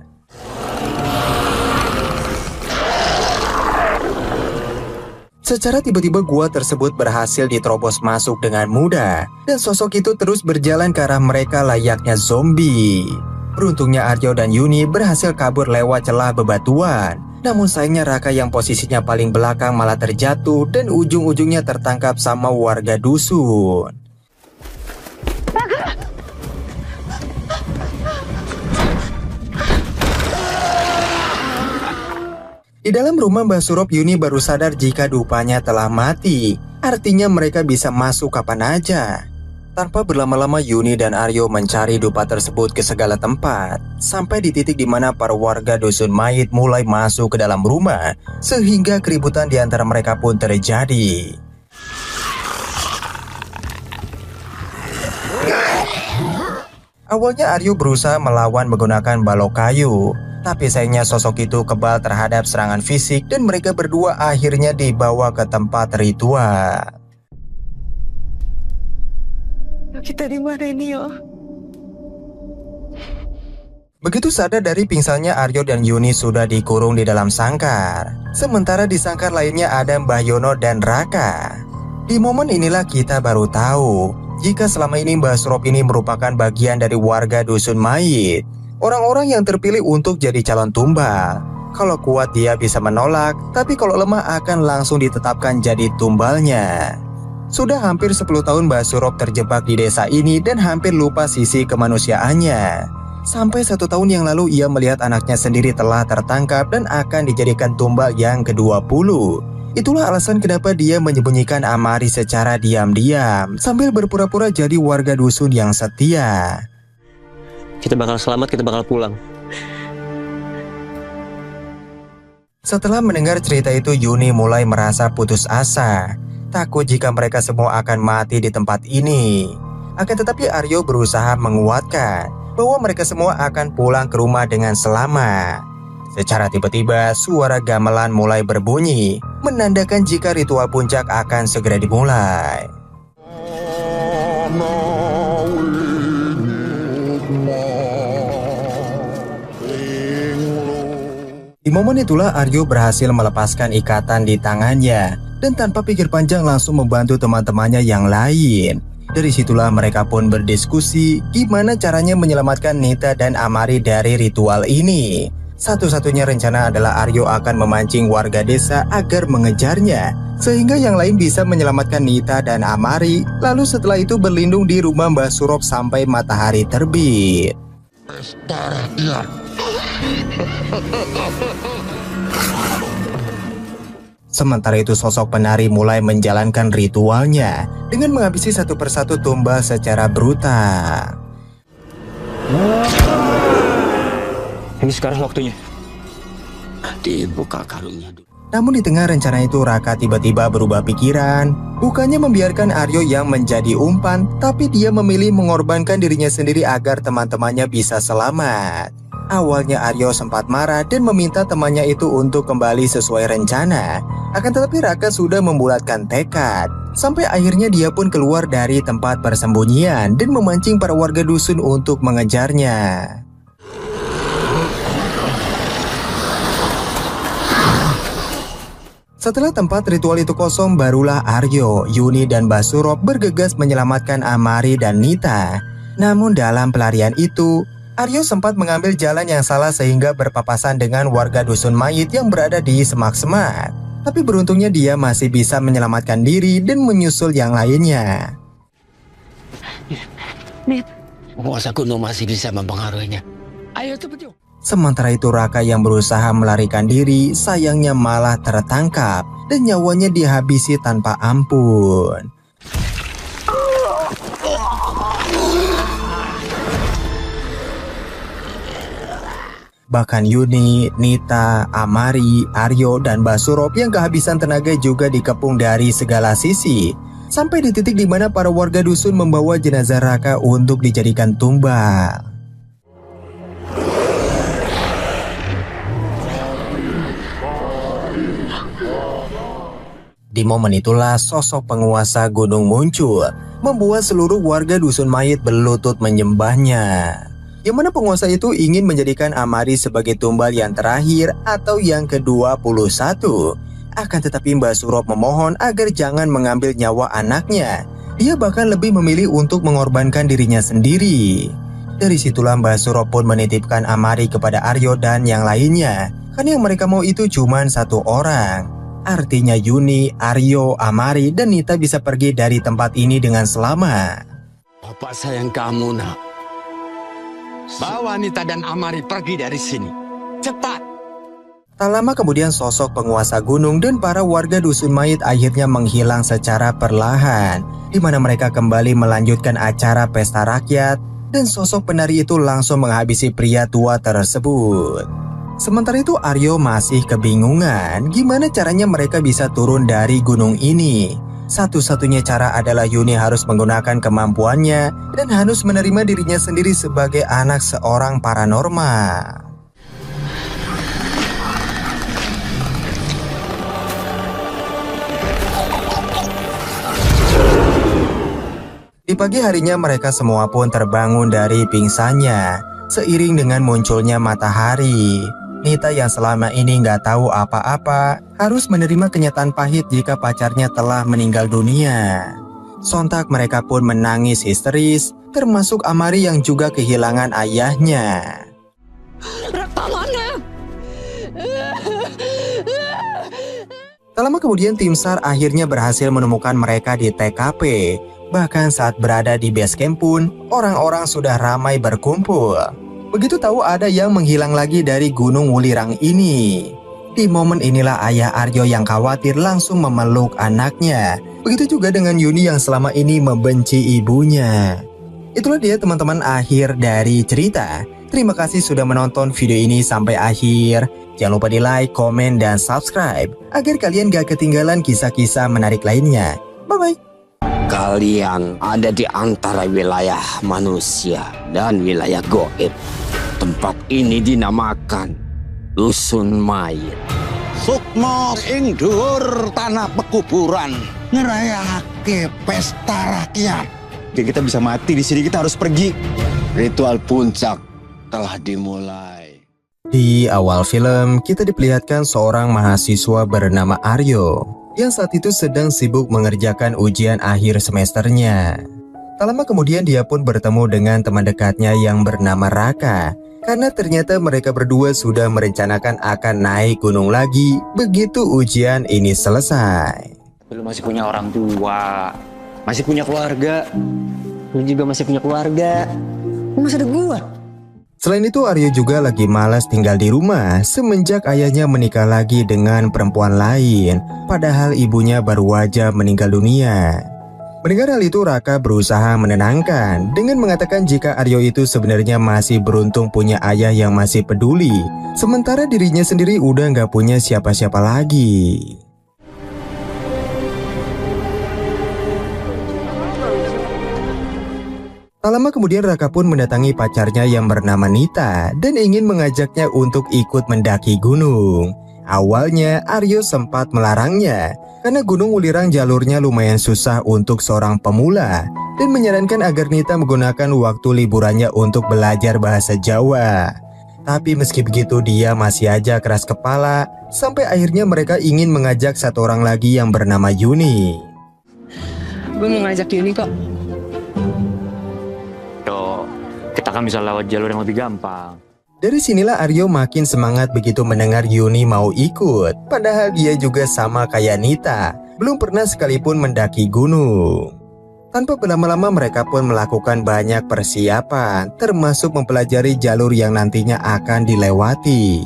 [SPEAKER 4] Secara tiba-tiba gua tersebut berhasil diterobos masuk dengan mudah dan sosok itu terus berjalan ke arah mereka layaknya zombie. Beruntungnya Aryo dan Yuni berhasil kabur lewat celah bebatuan. Namun sayangnya Raka yang posisinya paling belakang malah terjatuh dan ujung-ujungnya tertangkap sama warga dusun. Di dalam rumah Mbah Surop, Yuni baru sadar jika dupanya telah mati. Artinya mereka bisa masuk kapan aja. Tanpa berlama-lama Yuni dan Aryo mencari dupa tersebut ke segala tempat. Sampai di titik di mana para warga dusun mayit mulai masuk ke dalam rumah. Sehingga keributan di antara mereka pun terjadi. Awalnya Aryo berusaha melawan menggunakan balok kayu. Tapi sayangnya sosok itu kebal terhadap serangan fisik dan mereka berdua akhirnya dibawa ke tempat ritual.
[SPEAKER 6] Kita di mana ini yo?
[SPEAKER 4] Begitu sadar dari pingsannya, Aryo dan Yuni sudah dikurung di dalam sangkar. Sementara di sangkar lainnya ada Mbah Yono dan Raka. Di momen inilah kita baru tahu jika selama ini Mbah Surop ini merupakan bagian dari warga Dusun Mayit, orang-orang yang terpilih untuk jadi calon tumbal. Kalau kuat dia bisa menolak, tapi kalau lemah akan langsung ditetapkan jadi tumbalnya. Sudah hampir 10 tahun Mbah Surop terjebak di desa ini dan hampir lupa sisi kemanusiaannya. Sampai 1 tahun yang lalu ia melihat anaknya sendiri telah tertangkap dan akan dijadikan tumbal yang ke-20. Itulah alasan kenapa dia menyembunyikan Amari secara diam-diam sambil berpura-pura jadi warga dusun yang setia.
[SPEAKER 5] Kita bakal selamat, kita bakal pulang.
[SPEAKER 4] Setelah mendengar cerita itu, Yuni mulai merasa putus asa. Takut jika mereka semua akan mati di tempat ini. Akan tetapi Aryo berusaha menguatkan bahwa mereka semua akan pulang ke rumah dengan selamat. Secara tiba-tiba suara gamelan mulai berbunyi, menandakan jika ritual puncak akan segera dimulai. Di momen itulah Aryo berhasil melepaskan ikatan di tangannya dan tanpa pikir panjang langsung membantu teman-temannya yang lain. Dari situlah mereka pun berdiskusi gimana caranya menyelamatkan Nita dan Amari dari ritual ini. Satu-satunya rencana adalah Aryo akan memancing warga desa agar mengejarnya, sehingga yang lain bisa menyelamatkan Nita dan Amari, lalu setelah itu berlindung di rumah Mbah Surop sampai matahari terbit. Sementara itu sosok penari mulai menjalankan ritualnya dengan menghabisi satu persatu tumbal secara brutal.
[SPEAKER 5] Ini sekarang waktunya.
[SPEAKER 1] Dibuka karungnya dulu.
[SPEAKER 4] Namun di tengah rencana itu Raka tiba-tiba berubah pikiran. Bukannya membiarkan Aryo yang menjadi umpan, tapi dia memilih mengorbankan dirinya sendiri agar teman-temannya bisa selamat. Awalnya Aryo sempat marah dan meminta temannya itu untuk kembali sesuai rencana. Akan tetapi Raka sudah membulatkan tekad. Sampai akhirnya dia pun keluar dari tempat persembunyian dan memancing para warga dusun untuk mengejarnya. Setelah tempat ritual itu kosong, barulah Aryo, Yuni, dan Mbah Surop bergegas menyelamatkan Amari dan Nita. Namun dalam pelarian itu, Aryo sempat mengambil jalan yang salah sehingga berpapasan dengan warga Dusun Mayit yang berada di semak-semak. Tapi beruntungnya dia masih bisa menyelamatkan diri dan menyusul yang lainnya.
[SPEAKER 1] Penguasa gunung masih bisa mempengaruhinya. Ayo cepet yuk.
[SPEAKER 4] Sementara itu Raka yang berusaha melarikan diri sayangnya malah tertangkap dan nyawanya dihabisi tanpa ampun. Bahkan Yuni, Nita, Amari, Aryo, dan Mbah Surop yang kehabisan tenaga juga dikepung dari segala sisi. Sampai di titik di mana para warga dusun membawa jenazah Raka untuk dijadikan tumbal. Di momen itulah sosok penguasa gunung muncul, membuat seluruh warga Dusun Mayit berlutut menyembahnya. Yang mana penguasa itu ingin menjadikan Amari sebagai tumbal yang terakhir atau yang ke-21. Akan tetapi Mbah Surop memohon agar jangan mengambil nyawa anaknya. Dia bahkan lebih memilih untuk mengorbankan dirinya sendiri. Dari situlah Mbah Surop pun menitipkan Amari kepada Aryo dan yang lainnya. Karena yang mereka mau itu cuma satu orang. Artinya Yuni, Aryo, Amari, dan Nita bisa pergi dari tempat ini dengan selamat.
[SPEAKER 1] Bapak sayang kamu, nak. Bawa Nita dan Amari pergi dari sini. Cepat.
[SPEAKER 4] Tak lama kemudian sosok penguasa gunung dan para warga Dusun Mayit akhirnya menghilang secara perlahan, di mana mereka kembali melanjutkan acara pesta rakyat dan sosok penari itu langsung menghabisi pria tua tersebut. Sementara itu Aryo masih kebingungan gimana caranya mereka bisa turun dari gunung ini. Satu-satunya cara adalah Yuni harus menggunakan kemampuannya dan harus menerima dirinya sendiri sebagai anak seorang paranormal. Di pagi harinya mereka semua pun terbangun dari pingsannya seiring dengan munculnya matahari. Nita yang selama ini nggak tahu apa-apa harus menerima kenyataan pahit jika pacarnya telah meninggal dunia. Sontak mereka pun menangis histeris, termasuk Amari yang juga kehilangan ayahnya. Tak lama kemudian tim SAR akhirnya berhasil menemukan mereka di TKP. Bahkan saat berada di base camp pun, orang-orang sudah ramai berkumpul. Begitu tahu ada yang menghilang lagi dari Gunung Wulirang ini. Di momen inilah ayah Aryo yang khawatir langsung memeluk anaknya. Begitu juga dengan Yuni yang selama ini membenci ibunya. Itulah dia teman-teman akhir dari cerita. Terima kasih sudah menonton video ini sampai akhir. Jangan lupa di like, komen, dan subscribe agar kalian gak ketinggalan kisah-kisah menarik lainnya. Bye-bye.
[SPEAKER 1] Kalian ada di antara wilayah manusia dan wilayah goib. Tempat ini dinamakan Dusun Mayit.
[SPEAKER 7] Sukma ing dhuwur tanah pekuburan ngerayake pesta rakyat.
[SPEAKER 3] Kita bisa mati di sini, kita harus pergi.
[SPEAKER 1] Ritual puncak telah dimulai.
[SPEAKER 4] Di awal film, kita diperlihatkan seorang mahasiswa bernama Aryo yang saat itu sedang sibuk mengerjakan ujian akhir semesternya. Tak lama kemudian dia pun bertemu dengan teman dekatnya yang bernama Raka, karena ternyata mereka berdua sudah merencanakan akan naik gunung lagi begitu ujian ini selesai.
[SPEAKER 5] Lu masih punya orang tua, masih punya keluarga. Lu juga masih punya keluarga. Lu masih ada gua.
[SPEAKER 4] Selain itu, Aryo juga lagi malas tinggal di rumah semenjak ayahnya menikah lagi dengan perempuan lain, padahal ibunya baru aja meninggal dunia. Mendengar hal itu, Raka berusaha menenangkan dengan mengatakan jika Aryo itu sebenarnya masih beruntung punya ayah yang masih peduli, sementara dirinya sendiri udah nggak punya siapa-siapa lagi. Tak lama kemudian Raka pun mendatangi pacarnya yang bernama Nita dan ingin mengajaknya untuk ikut mendaki gunung. Awalnya Aryo sempat melarangnya karena Gunung Wulirang jalurnya lumayan susah untuk seorang pemula dan menyarankan agar Nita menggunakan waktu liburannya untuk belajar bahasa Jawa. Tapi meski begitu dia masih aja keras kepala sampai akhirnya mereka ingin mengajak satu orang lagi yang bernama Yuni.
[SPEAKER 6] Gue mau ngajak Yuni kok.
[SPEAKER 5] Kita kan bisa lewat jalur yang lebih gampang.
[SPEAKER 4] Dari sinilah Aryo makin semangat begitu mendengar Yuni mau ikut. Padahal dia juga sama kayak Nita, belum pernah sekalipun mendaki gunung. Tanpa berlama-lama mereka pun melakukan banyak persiapan, termasuk mempelajari jalur yang nantinya akan dilewati.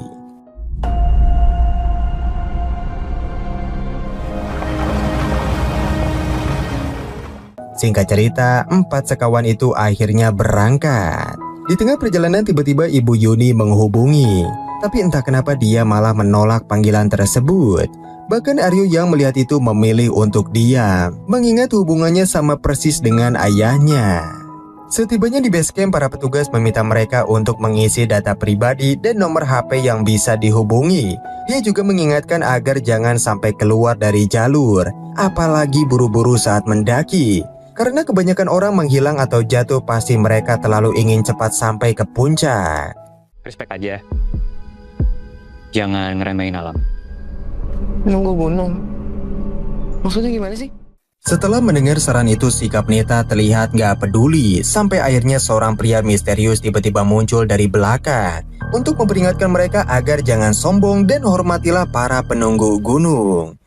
[SPEAKER 4] Singkat cerita, 4 sekawan itu akhirnya berangkat. Di tengah perjalanan tiba-tiba Ibu Yuni menghubungi. Tapi entah kenapa dia malah menolak panggilan tersebut. Bahkan Aryo yang melihat itu memilih untuk diam, mengingat hubungannya sama persis dengan ayahnya. Setibanya di base camp, para petugas meminta mereka untuk mengisi data pribadi dan nomor HP yang bisa dihubungi. Dia juga mengingatkan agar jangan sampai keluar dari jalur, apalagi buru-buru saat mendaki. Karena kebanyakan orang menghilang atau jatuh pasti mereka terlalu ingin cepat sampai ke puncak.
[SPEAKER 5] Respect aja. Jangan ngeremehin alam.
[SPEAKER 6] Nunggu gunung. Maksudnya gimana sih?
[SPEAKER 4] Setelah mendengar saran itu, sikap Nita terlihat gak peduli. Sampai akhirnya seorang pria misterius tiba-tiba muncul dari belakang untuk memperingatkan mereka agar jangan sombong dan hormatilah para penunggu gunung.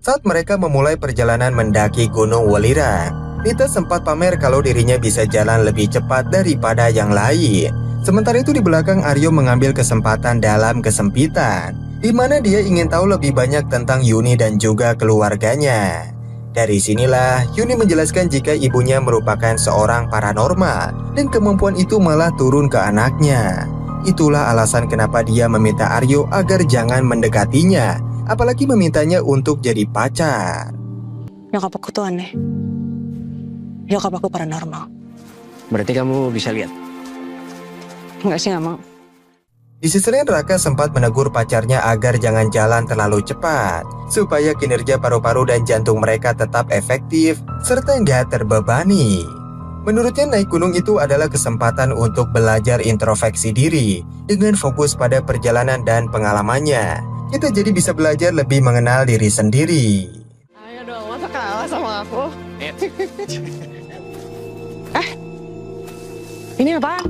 [SPEAKER 4] Saat mereka memulai perjalanan mendaki Gunung Wulirang, Nita sempat pamer kalau dirinya bisa jalan lebih cepat daripada yang lain. Sementara itu di belakang Aryo mengambil kesempatan dalam kesempitan, di mana dia ingin tahu lebih banyak tentang Yuni dan juga keluarganya. Dari sinilah Yuni menjelaskan jika ibunya merupakan seorang paranormal dan kemampuan itu malah turun ke anaknya. Itulah alasan kenapa dia meminta Aryo agar jangan mendekatinya, apalagi memintanya untuk jadi pacar.
[SPEAKER 6] Nyokap aku tuh aneh. Nyokap aku paranormal.
[SPEAKER 5] Berarti kamu bisa lihat?
[SPEAKER 6] Enggak sih, gak mau.
[SPEAKER 4] Di sisi lain Raka sempat menegur pacarnya agar jangan jalan terlalu cepat, supaya kinerja paru-paru dan jantung mereka tetap efektif, serta nggak terbebani. Menurutnya naik gunung itu adalah kesempatan untuk belajar introspeksi diri dengan fokus pada perjalanan dan pengalamannya. Kita jadi bisa belajar lebih mengenal diri sendiri.
[SPEAKER 6] Ayo dong, masa kalah sama aku? Ini apaan?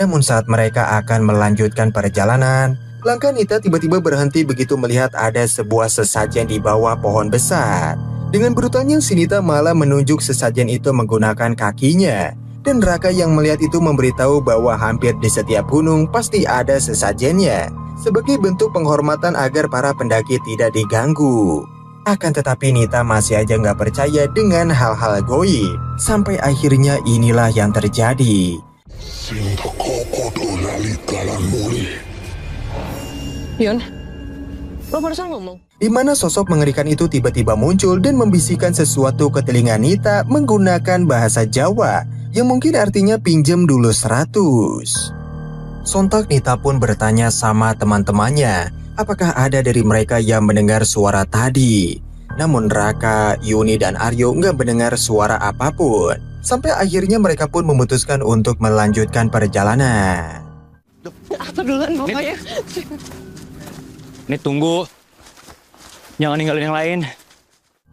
[SPEAKER 4] Namun saat mereka akan melanjutkan perjalanan, langkah Nita tiba-tiba berhenti begitu melihat ada sebuah sesajen di bawah pohon besar. Dengan brutalnya si Nita malah menunjuk sesajen itu menggunakan kakinya. Dan Raka yang melihat itu memberitahu bahwa hampir di setiap gunung pasti ada sesajennya. Sebagai bentuk penghormatan agar para pendaki tidak diganggu. Akan tetapi Nita masih aja nggak percaya dengan hal-hal goib. Sampai akhirnya inilah yang terjadi.
[SPEAKER 6] Yun, lo barusan ngomong.
[SPEAKER 4] Di mana sosok mengerikan itu tiba-tiba muncul dan membisikkan sesuatu ke telinga Nita menggunakan bahasa Jawa yang mungkin artinya pinjem dulu 100. Sontak Nita pun bertanya sama teman-temannya, apakah ada dari mereka yang mendengar suara tadi. Namun Raka, Yuni, dan Aryo nggak mendengar suara apapun. Sampai akhirnya mereka pun memutuskan untuk melanjutkan perjalanan.
[SPEAKER 6] Apa duluan pokoknya?
[SPEAKER 5] Ini tunggu. Jangan ninggalin yang lain.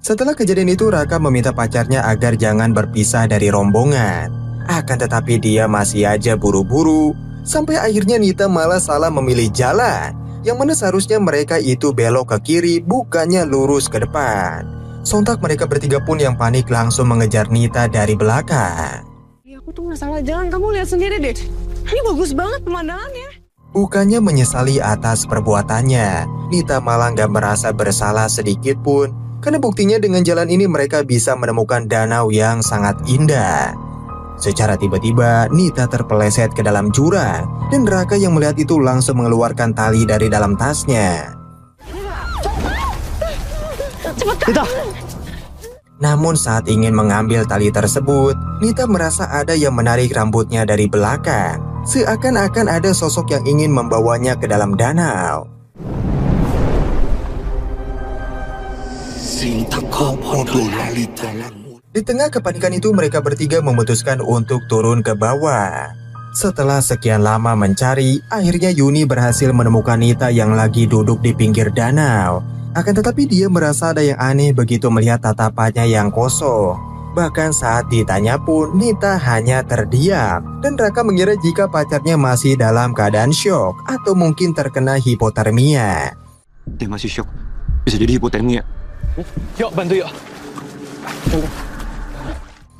[SPEAKER 4] Setelah kejadian itu Raka meminta pacarnya agar jangan berpisah dari rombongan. Akan tetapi dia masih aja buru-buru. Sampai akhirnya Nita malah salah memilih jalan. Yang mana seharusnya mereka itu belok ke kiri bukannya lurus ke depan. Sontak mereka bertiga pun yang panik langsung mengejar Nita dari belakang.
[SPEAKER 6] Ya, aku tuh nggak salah jalan, kamu lihat sendiri deh. Ini bagus banget pemandangannya.
[SPEAKER 4] Bukannya menyesali atas perbuatannya, Nita malah gak merasa bersalah sedikit pun. Karena buktinya dengan jalan ini mereka bisa menemukan danau yang sangat indah. Secara tiba-tiba, Nita terpeleset ke dalam jurang. Dan Raka yang melihat itu langsung mengeluarkan tali dari dalam tasnya.
[SPEAKER 6] Cepetan!
[SPEAKER 4] Namun saat ingin mengambil tali tersebut, Nita merasa ada yang menarik rambutnya dari belakang. Seakan-akan ada sosok yang ingin membawanya ke dalam danau. Di tengah kepanikan itu mereka bertiga memutuskan untuk turun ke bawah. Setelah sekian lama mencari, akhirnya Yuni berhasil menemukan Nita yang lagi duduk di pinggir danau. Akan tetapi dia merasa ada yang aneh begitu melihat tatapannya yang kosong. Bahkan saat ditanya pun Nita hanya terdiam. Dan Raka mengira jika pacarnya masih dalam keadaan syok atau mungkin terkena hipotermia.
[SPEAKER 3] Dia masih syok. Bisa jadi hipotermia. Yuk, bantu yuk.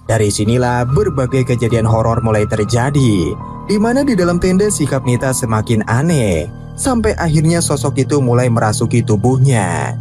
[SPEAKER 4] Dari sinilah berbagai kejadian horor mulai terjadi. Di mana di dalam tenda sikap Nita semakin aneh. Sampai akhirnya sosok itu mulai merasuki tubuhnya.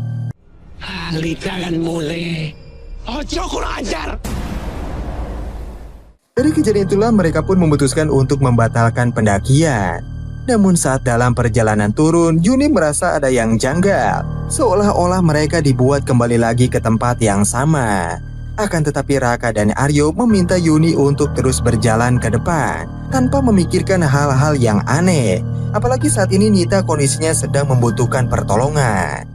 [SPEAKER 4] Dari kejadian itulah mereka pun memutuskan untuk membatalkan pendakian. Namun saat dalam perjalanan turun, Yuni merasa ada yang janggal. Seolah-olah mereka dibuat kembali lagi ke tempat yang sama. Akan tetapi Raka dan Aryo meminta Yuni untuk terus berjalan ke depan tanpa memikirkan hal-hal yang aneh. Apalagi saat ini Nita kondisinya sedang membutuhkan pertolongan.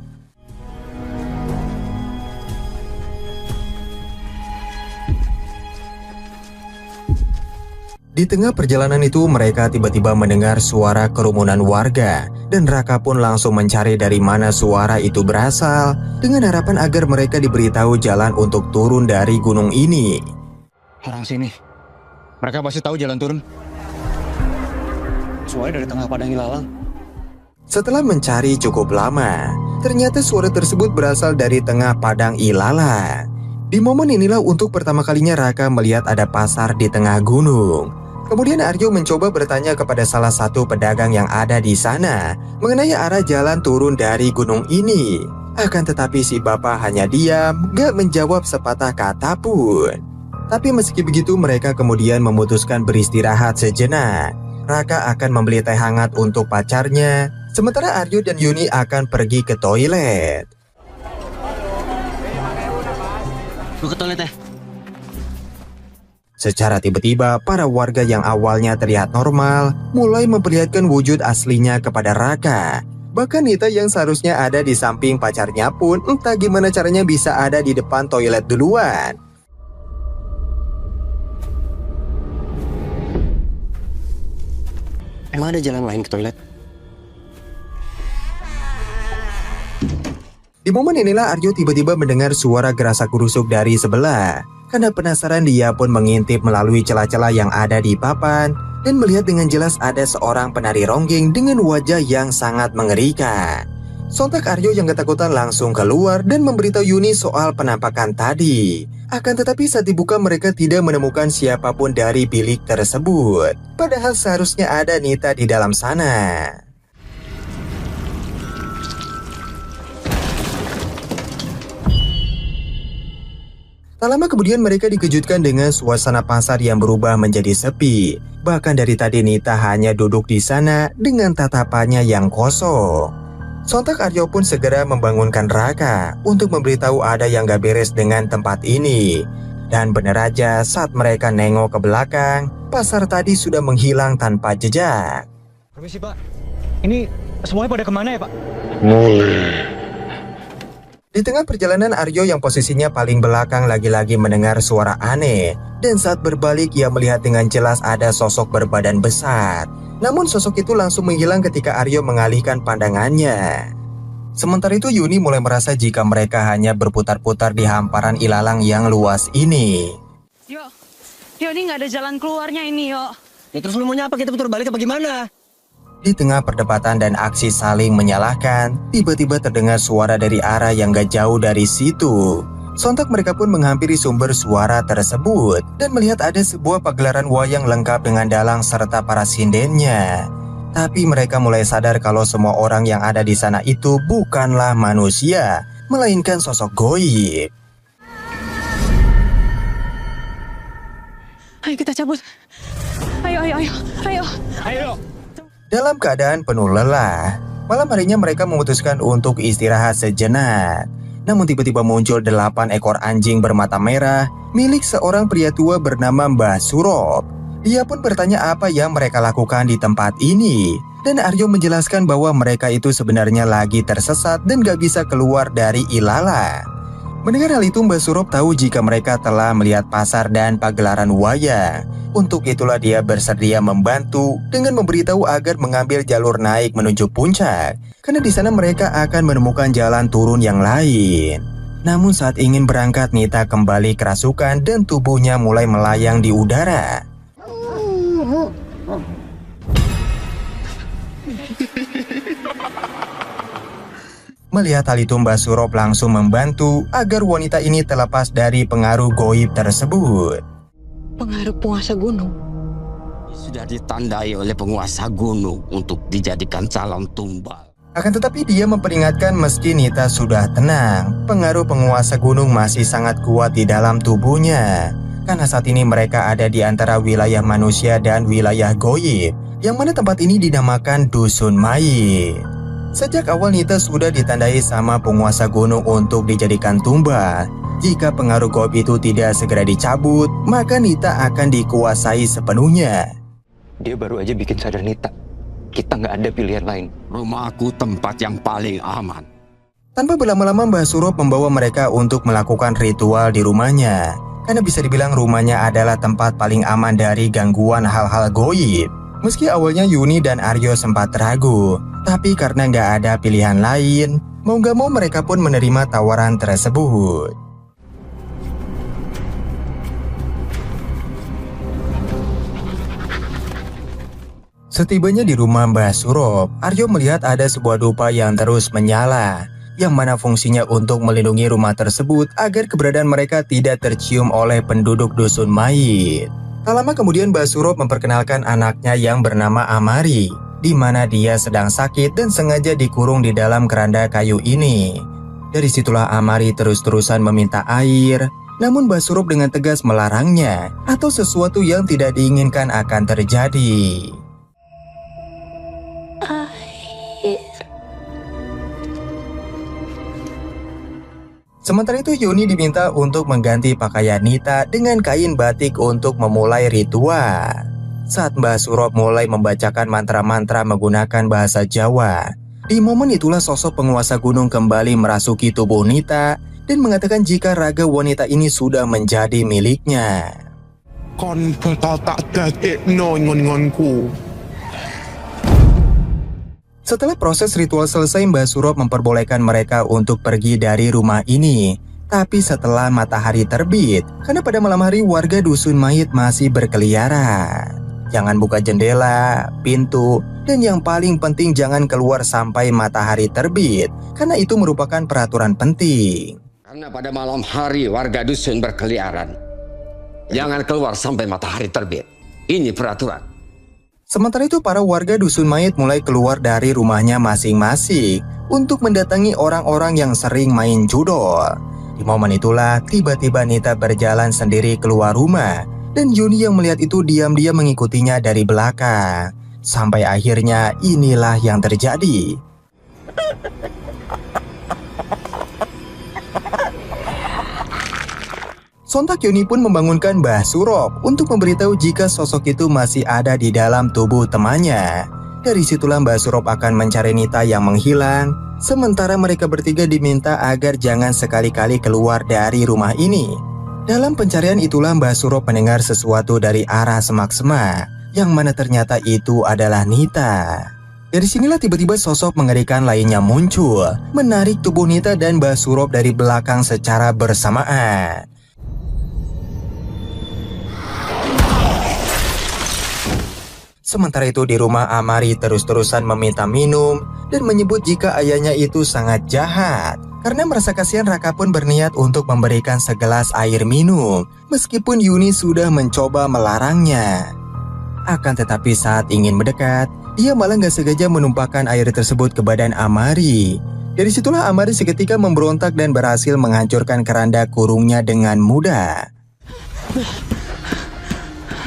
[SPEAKER 4] Di tengah perjalanan itu mereka tiba-tiba mendengar suara kerumunan warga dan Raka pun langsung mencari dari mana suara itu berasal dengan harapan agar mereka diberitahu jalan untuk turun dari gunung ini.
[SPEAKER 5] Orang sini. Mereka pasti tahu jalan turun. Suaranya dari tengah padang ilalang.
[SPEAKER 4] Setelah mencari cukup lama, ternyata suara tersebut berasal dari tengah padang ilalang. Di momen inilah untuk pertama kalinya Raka melihat ada pasar di tengah gunung. Kemudian Aryo mencoba bertanya kepada salah satu pedagang yang ada di sana mengenai arah jalan turun dari gunung ini. Akan tetapi si bapak hanya diam, gak menjawab sepatah kata pun. Tapi meski begitu mereka kemudian memutuskan beristirahat sejenak. Raka akan membeli teh hangat untuk pacarnya, sementara Aryo dan Yuni akan pergi ke toilet.
[SPEAKER 5] Gue ke toilet ya.
[SPEAKER 4] Secara tiba-tiba, para warga yang awalnya terlihat normal mulai memperlihatkan wujud aslinya kepada Raka. Bahkan Nita yang seharusnya ada di samping pacarnya pun entah gimana caranya bisa ada di depan toilet duluan.
[SPEAKER 5] Emang ada jalan lain ke toilet?
[SPEAKER 4] Di momen inilah Aryo tiba-tiba mendengar suara gerasak-gerusuk dari sebelah. Karena penasaran dia pun mengintip melalui celah-celah yang ada di papan dan melihat dengan jelas ada seorang penari ronggeng dengan wajah yang sangat mengerikan. Sontak Aryo yang ketakutan langsung keluar dan memberitahu Yuni soal penampakan tadi. Akan tetapi saat dibuka mereka tidak menemukan siapapun dari bilik tersebut. Padahal seharusnya ada Nita di dalam sana. Tak lama kemudian mereka dikejutkan dengan suasana pasar yang berubah menjadi sepi. Bahkan dari tadi Nita hanya duduk di sana dengan tatapannya yang kosong. Sontak Aryo pun segera membangunkan Raka untuk memberitahu ada yang gak beres dengan tempat ini. Dan benar aja saat mereka nengok ke belakang, pasar tadi sudah menghilang tanpa jejak.
[SPEAKER 3] Permisi Pak, ini semuanya pada kemana ya Pak?
[SPEAKER 4] Di tengah perjalanan Aryo yang posisinya paling belakang lagi-lagi mendengar suara aneh. Dan saat berbalik ia melihat dengan jelas ada sosok berbadan besar. Namun sosok itu langsung menghilang ketika Aryo mengalihkan pandangannya. Sementara itu Yuni mulai merasa jika mereka hanya berputar-putar di hamparan ilalang yang luas ini.
[SPEAKER 6] Yo, ini nggak ada jalan keluarnya ini, yo.
[SPEAKER 5] Ya terus lu maunya apa? Kita putar balik apa gimana?
[SPEAKER 4] Di tengah perdebatan dan aksi saling menyalahkan, tiba-tiba terdengar suara dari arah yang gak jauh dari situ. Sontak mereka pun menghampiri sumber suara tersebut dan melihat ada sebuah pagelaran wayang lengkap dengan dalang serta para sindennya. Tapi mereka mulai sadar kalau semua orang yang ada di sana itu bukanlah manusia, melainkan sosok goib.
[SPEAKER 6] Ayo kita cabut. Ayo.
[SPEAKER 4] Dalam keadaan penuh lelah, malam harinya mereka memutuskan untuk istirahat sejenak. Namun tiba-tiba muncul 8 ekor anjing bermata merah milik seorang pria tua bernama Mbah Surop. Dia pun bertanya apa yang mereka lakukan di tempat ini. Dan Aryo menjelaskan bahwa mereka itu sebenarnya lagi tersesat dan gak bisa keluar dari ilalang. Mendengar hal itu Mbah Surop tahu jika mereka telah melihat pasar dan pagelaran wayang. Untuk itulah dia bersedia membantu dengan memberitahu agar mengambil jalur naik menuju puncak. Karena di sana mereka akan menemukan jalan turun yang lain. Namun saat ingin berangkat Nita kembali kerasukan dan tubuhnya mulai melayang di udara. Melihat hal itu Mbah Surop langsung membantu agar wanita ini terlepas dari pengaruh goib tersebut.
[SPEAKER 6] Pengaruh penguasa gunung.
[SPEAKER 1] Sudah ditandai oleh penguasa gunung untuk dijadikan calon tumbal.
[SPEAKER 4] Akan tetapi dia memperingatkan meski Nita sudah tenang, pengaruh penguasa gunung masih sangat kuat di dalam tubuhnya. Karena saat ini mereka ada di antara wilayah manusia dan wilayah goib, yang mana tempat ini dinamakan Dusun Mayit. Sejak awal Nita sudah ditandai sama penguasa gunung untuk dijadikan tumbal. Jika pengaruh goib itu tidak segera dicabut, maka Nita akan dikuasai sepenuhnya.
[SPEAKER 3] Dia baru aja bikin sadar Nita. Kita nggak ada pilihan lain.
[SPEAKER 1] Rumahku tempat yang paling aman.
[SPEAKER 4] Tanpa berlama-lama Mbah Surop membawa mereka untuk melakukan ritual di rumahnya. Karena bisa dibilang rumahnya adalah tempat paling aman dari gangguan hal-hal goib. Meski awalnya Yuni dan Aryo sempat ragu, tapi karena nggak ada pilihan lain, mau nggak mau mereka pun menerima tawaran tersebut. Setibanya di rumah Mbah Surop, Aryo melihat ada sebuah dupa yang terus menyala, yang mana fungsinya untuk melindungi rumah tersebut agar keberadaan mereka tidak tercium oleh penduduk Dusun Mayit. Tak lama kemudian Mbah Surop memperkenalkan anaknya yang bernama Amari, di mana dia sedang sakit dan sengaja dikurung di dalam keranda kayu ini. Dari situlah Amari terus-terusan meminta air, namun Mbah Surop dengan tegas melarangnya atau sesuatu yang tidak diinginkan akan terjadi. Sementara itu Yuni diminta untuk mengganti pakaian Nita dengan kain batik untuk memulai ritual. Saat Mbah Surop mulai membacakan mantra-mantra menggunakan bahasa Jawa, di momen itulah sosok penguasa gunung kembali merasuki tubuh Nita dan mengatakan jika raga wanita ini sudah menjadi miliknya.
[SPEAKER 2] Kon tak dadekno ngon-ngonku.
[SPEAKER 4] Setelah proses ritual selesai, Mbah Surop memperbolehkan mereka untuk pergi dari rumah ini. Tapi setelah matahari terbit, karena pada malam hari warga dusun mayit masih berkeliaran. Jangan buka jendela, pintu, dan yang paling penting jangan keluar sampai matahari terbit, karena itu merupakan peraturan penting.
[SPEAKER 1] Karena pada malam hari warga dusun berkeliaran. Jangan keluar sampai matahari terbit. Ini peraturan.
[SPEAKER 4] Sementara itu para warga dusun mayit mulai keluar dari rumahnya masing-masing untuk mendatangi orang-orang yang sering main judol. Di momen itulah tiba-tiba Nita berjalan sendiri keluar rumah dan Yuni yang melihat itu diam-diam mengikutinya dari belakang. Sampai akhirnya inilah yang terjadi. Sontak Yuni pun membangunkan Mbah Surop untuk memberitahu jika sosok itu masih ada di dalam tubuh temannya. Dari situlah Mbah Surop akan mencari Nita yang menghilang, sementara mereka bertiga diminta agar jangan sekali-kali keluar dari rumah ini. Dalam pencarian itulah Mbah Surop mendengar sesuatu dari arah semak-semak, yang mana ternyata itu adalah Nita. Dari sinilah tiba-tiba sosok mengerikan lainnya muncul, menarik tubuh Nita dan Mbah Surop dari belakang secara bersamaan. Sementara itu di rumah Amari terus-terusan meminta minum dan menyebut jika ayahnya itu sangat jahat. Karena merasa kasihan, Raka pun berniat untuk memberikan segelas air minum meskipun Yuni sudah mencoba melarangnya. Akan tetapi saat ingin mendekat, dia malah gak sengaja menumpahkan air tersebut ke badan Amari. Dari situlah Amari seketika memberontak dan berhasil menghancurkan keranda kurungnya dengan mudah.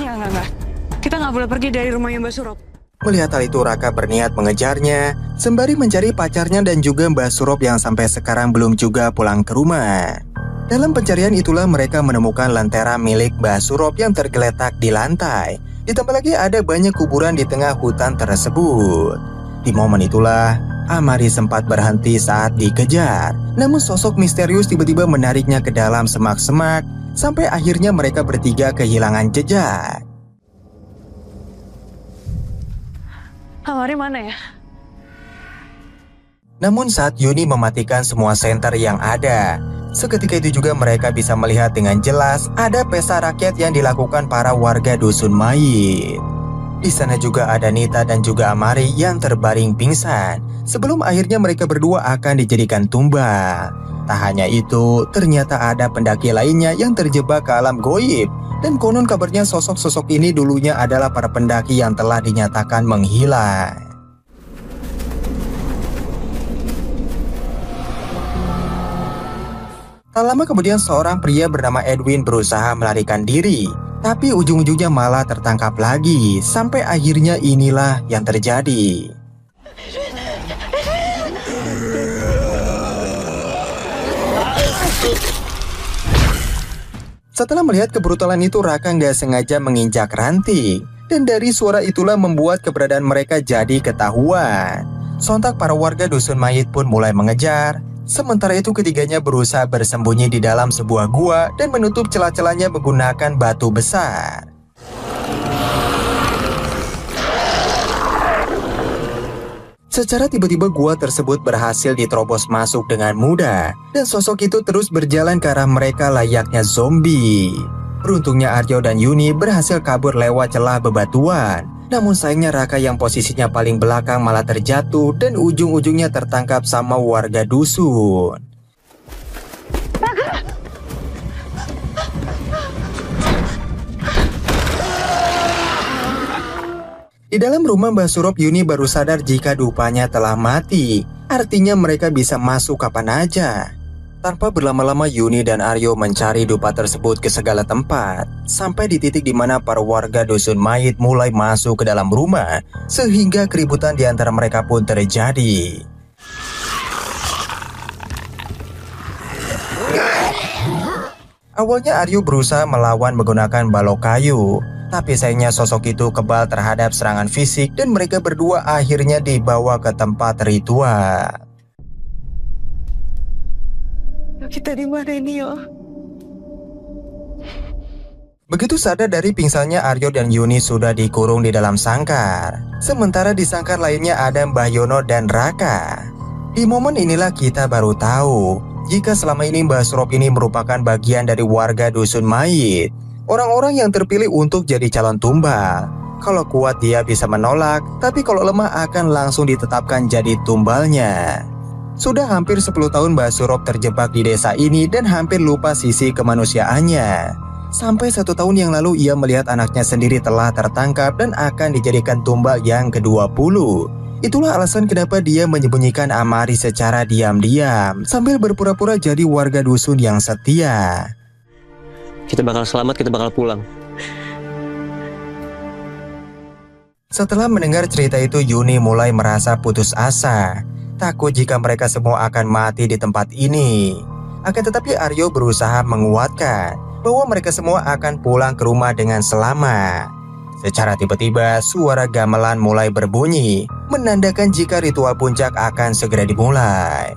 [SPEAKER 6] Enggak. Kita nggak boleh pergi dari rumahnya Mbak Surop.
[SPEAKER 4] Melihat hal itu, Raka berniat mengejarnya, sembari mencari pacarnya dan juga Mbah Surop yang sampai sekarang belum juga pulang ke rumah. Dalam pencarian itulah mereka menemukan lentera milik Mbah Surop yang tergeletak di lantai. Ditambah lagi ada banyak kuburan di tengah hutan tersebut. Di momen itulah, Amari sempat berhenti saat dikejar. Namun sosok misterius tiba-tiba menariknya ke dalam semak-semak, sampai akhirnya mereka bertiga kehilangan jejak.
[SPEAKER 6] Amari mana ya?
[SPEAKER 4] Namun saat Yuni mematikan semua senter yang ada, seketika itu juga mereka bisa melihat dengan jelas ada pesta rakyat yang dilakukan para warga dusun mayit. Di sana juga ada Nita dan juga Amari yang terbaring pingsan, sebelum akhirnya mereka berdua akan dijadikan tumbal. Tak hanya itu, ternyata ada pendaki lainnya yang terjebak ke alam goib. Dan konon kabarnya sosok-sosok ini dulunya adalah para pendaki yang telah dinyatakan menghilang. Tak lama kemudian seorang pria bernama Edwin berusaha melarikan diri. Tapi ujung-ujungnya malah tertangkap lagi. Sampai akhirnya inilah yang terjadi. Setelah melihat kebrutalan itu, Raka nggak sengaja menginjak ranting. Dan dari suara itulah membuat keberadaan mereka jadi ketahuan. Sontak para warga dusun mayit pun mulai mengejar. Sementara itu ketiganya berusaha bersembunyi di dalam sebuah gua dan menutup celah-celahnya menggunakan batu besar. Secara tiba-tiba gua tersebut berhasil diterobos masuk dengan mudah dan sosok itu terus berjalan ke arah mereka layaknya zombie. Beruntungnya Aryo dan Yuni berhasil kabur lewat celah bebatuan. Namun sayangnya Raka yang posisinya paling belakang malah terjatuh dan ujung-ujungnya tertangkap sama warga dusun. Di dalam rumah Mbah Surop, Yuni baru sadar jika dupanya telah mati. Artinya mereka bisa masuk kapan aja. Tanpa berlama-lama Yuni dan Aryo mencari dupa tersebut ke segala tempat. Sampai di titik di mana para warga dusun mayit mulai masuk ke dalam rumah. Sehingga keributan di antara mereka pun terjadi. Awalnya Aryo berusaha melawan menggunakan balok kayu. Tapi sayangnya sosok itu kebal terhadap serangan fisik dan mereka berdua akhirnya dibawa ke tempat ritual.
[SPEAKER 6] Kita di mana ini, yo?
[SPEAKER 4] Begitu sadar dari pingsannya, Aryo dan Yuni sudah dikurung di dalam sangkar. Sementara di sangkar lainnya ada Mbah Yono dan Raka. Di momen inilah kita baru tahu jika selama ini Mbah Surop ini merupakan bagian dari warga Dusun Mayit. Orang-orang yang terpilih untuk jadi calon tumbal. Kalau kuat dia bisa menolak, tapi kalau lemah akan langsung ditetapkan jadi tumbalnya. Sudah hampir 10 tahun Mbah Surop terjebak di desa ini dan hampir lupa sisi kemanusiaannya. Sampai 1 tahun yang lalu ia melihat anaknya sendiri telah tertangkap dan akan dijadikan tumbal yang ke-20. Itulah alasan kenapa dia menyembunyikan Amari secara diam-diam sambil berpura-pura jadi warga dusun yang setia.
[SPEAKER 5] Kita bakal selamat, kita bakal pulang.
[SPEAKER 4] Setelah mendengar cerita itu, Yuni mulai merasa putus asa. Takut jika mereka semua akan mati di tempat ini. Akan tetapi Aryo berusaha menguatkan bahwa mereka semua akan pulang ke rumah dengan selamat. Secara tiba-tiba suara gamelan mulai berbunyi, menandakan jika ritual puncak akan segera dimulai.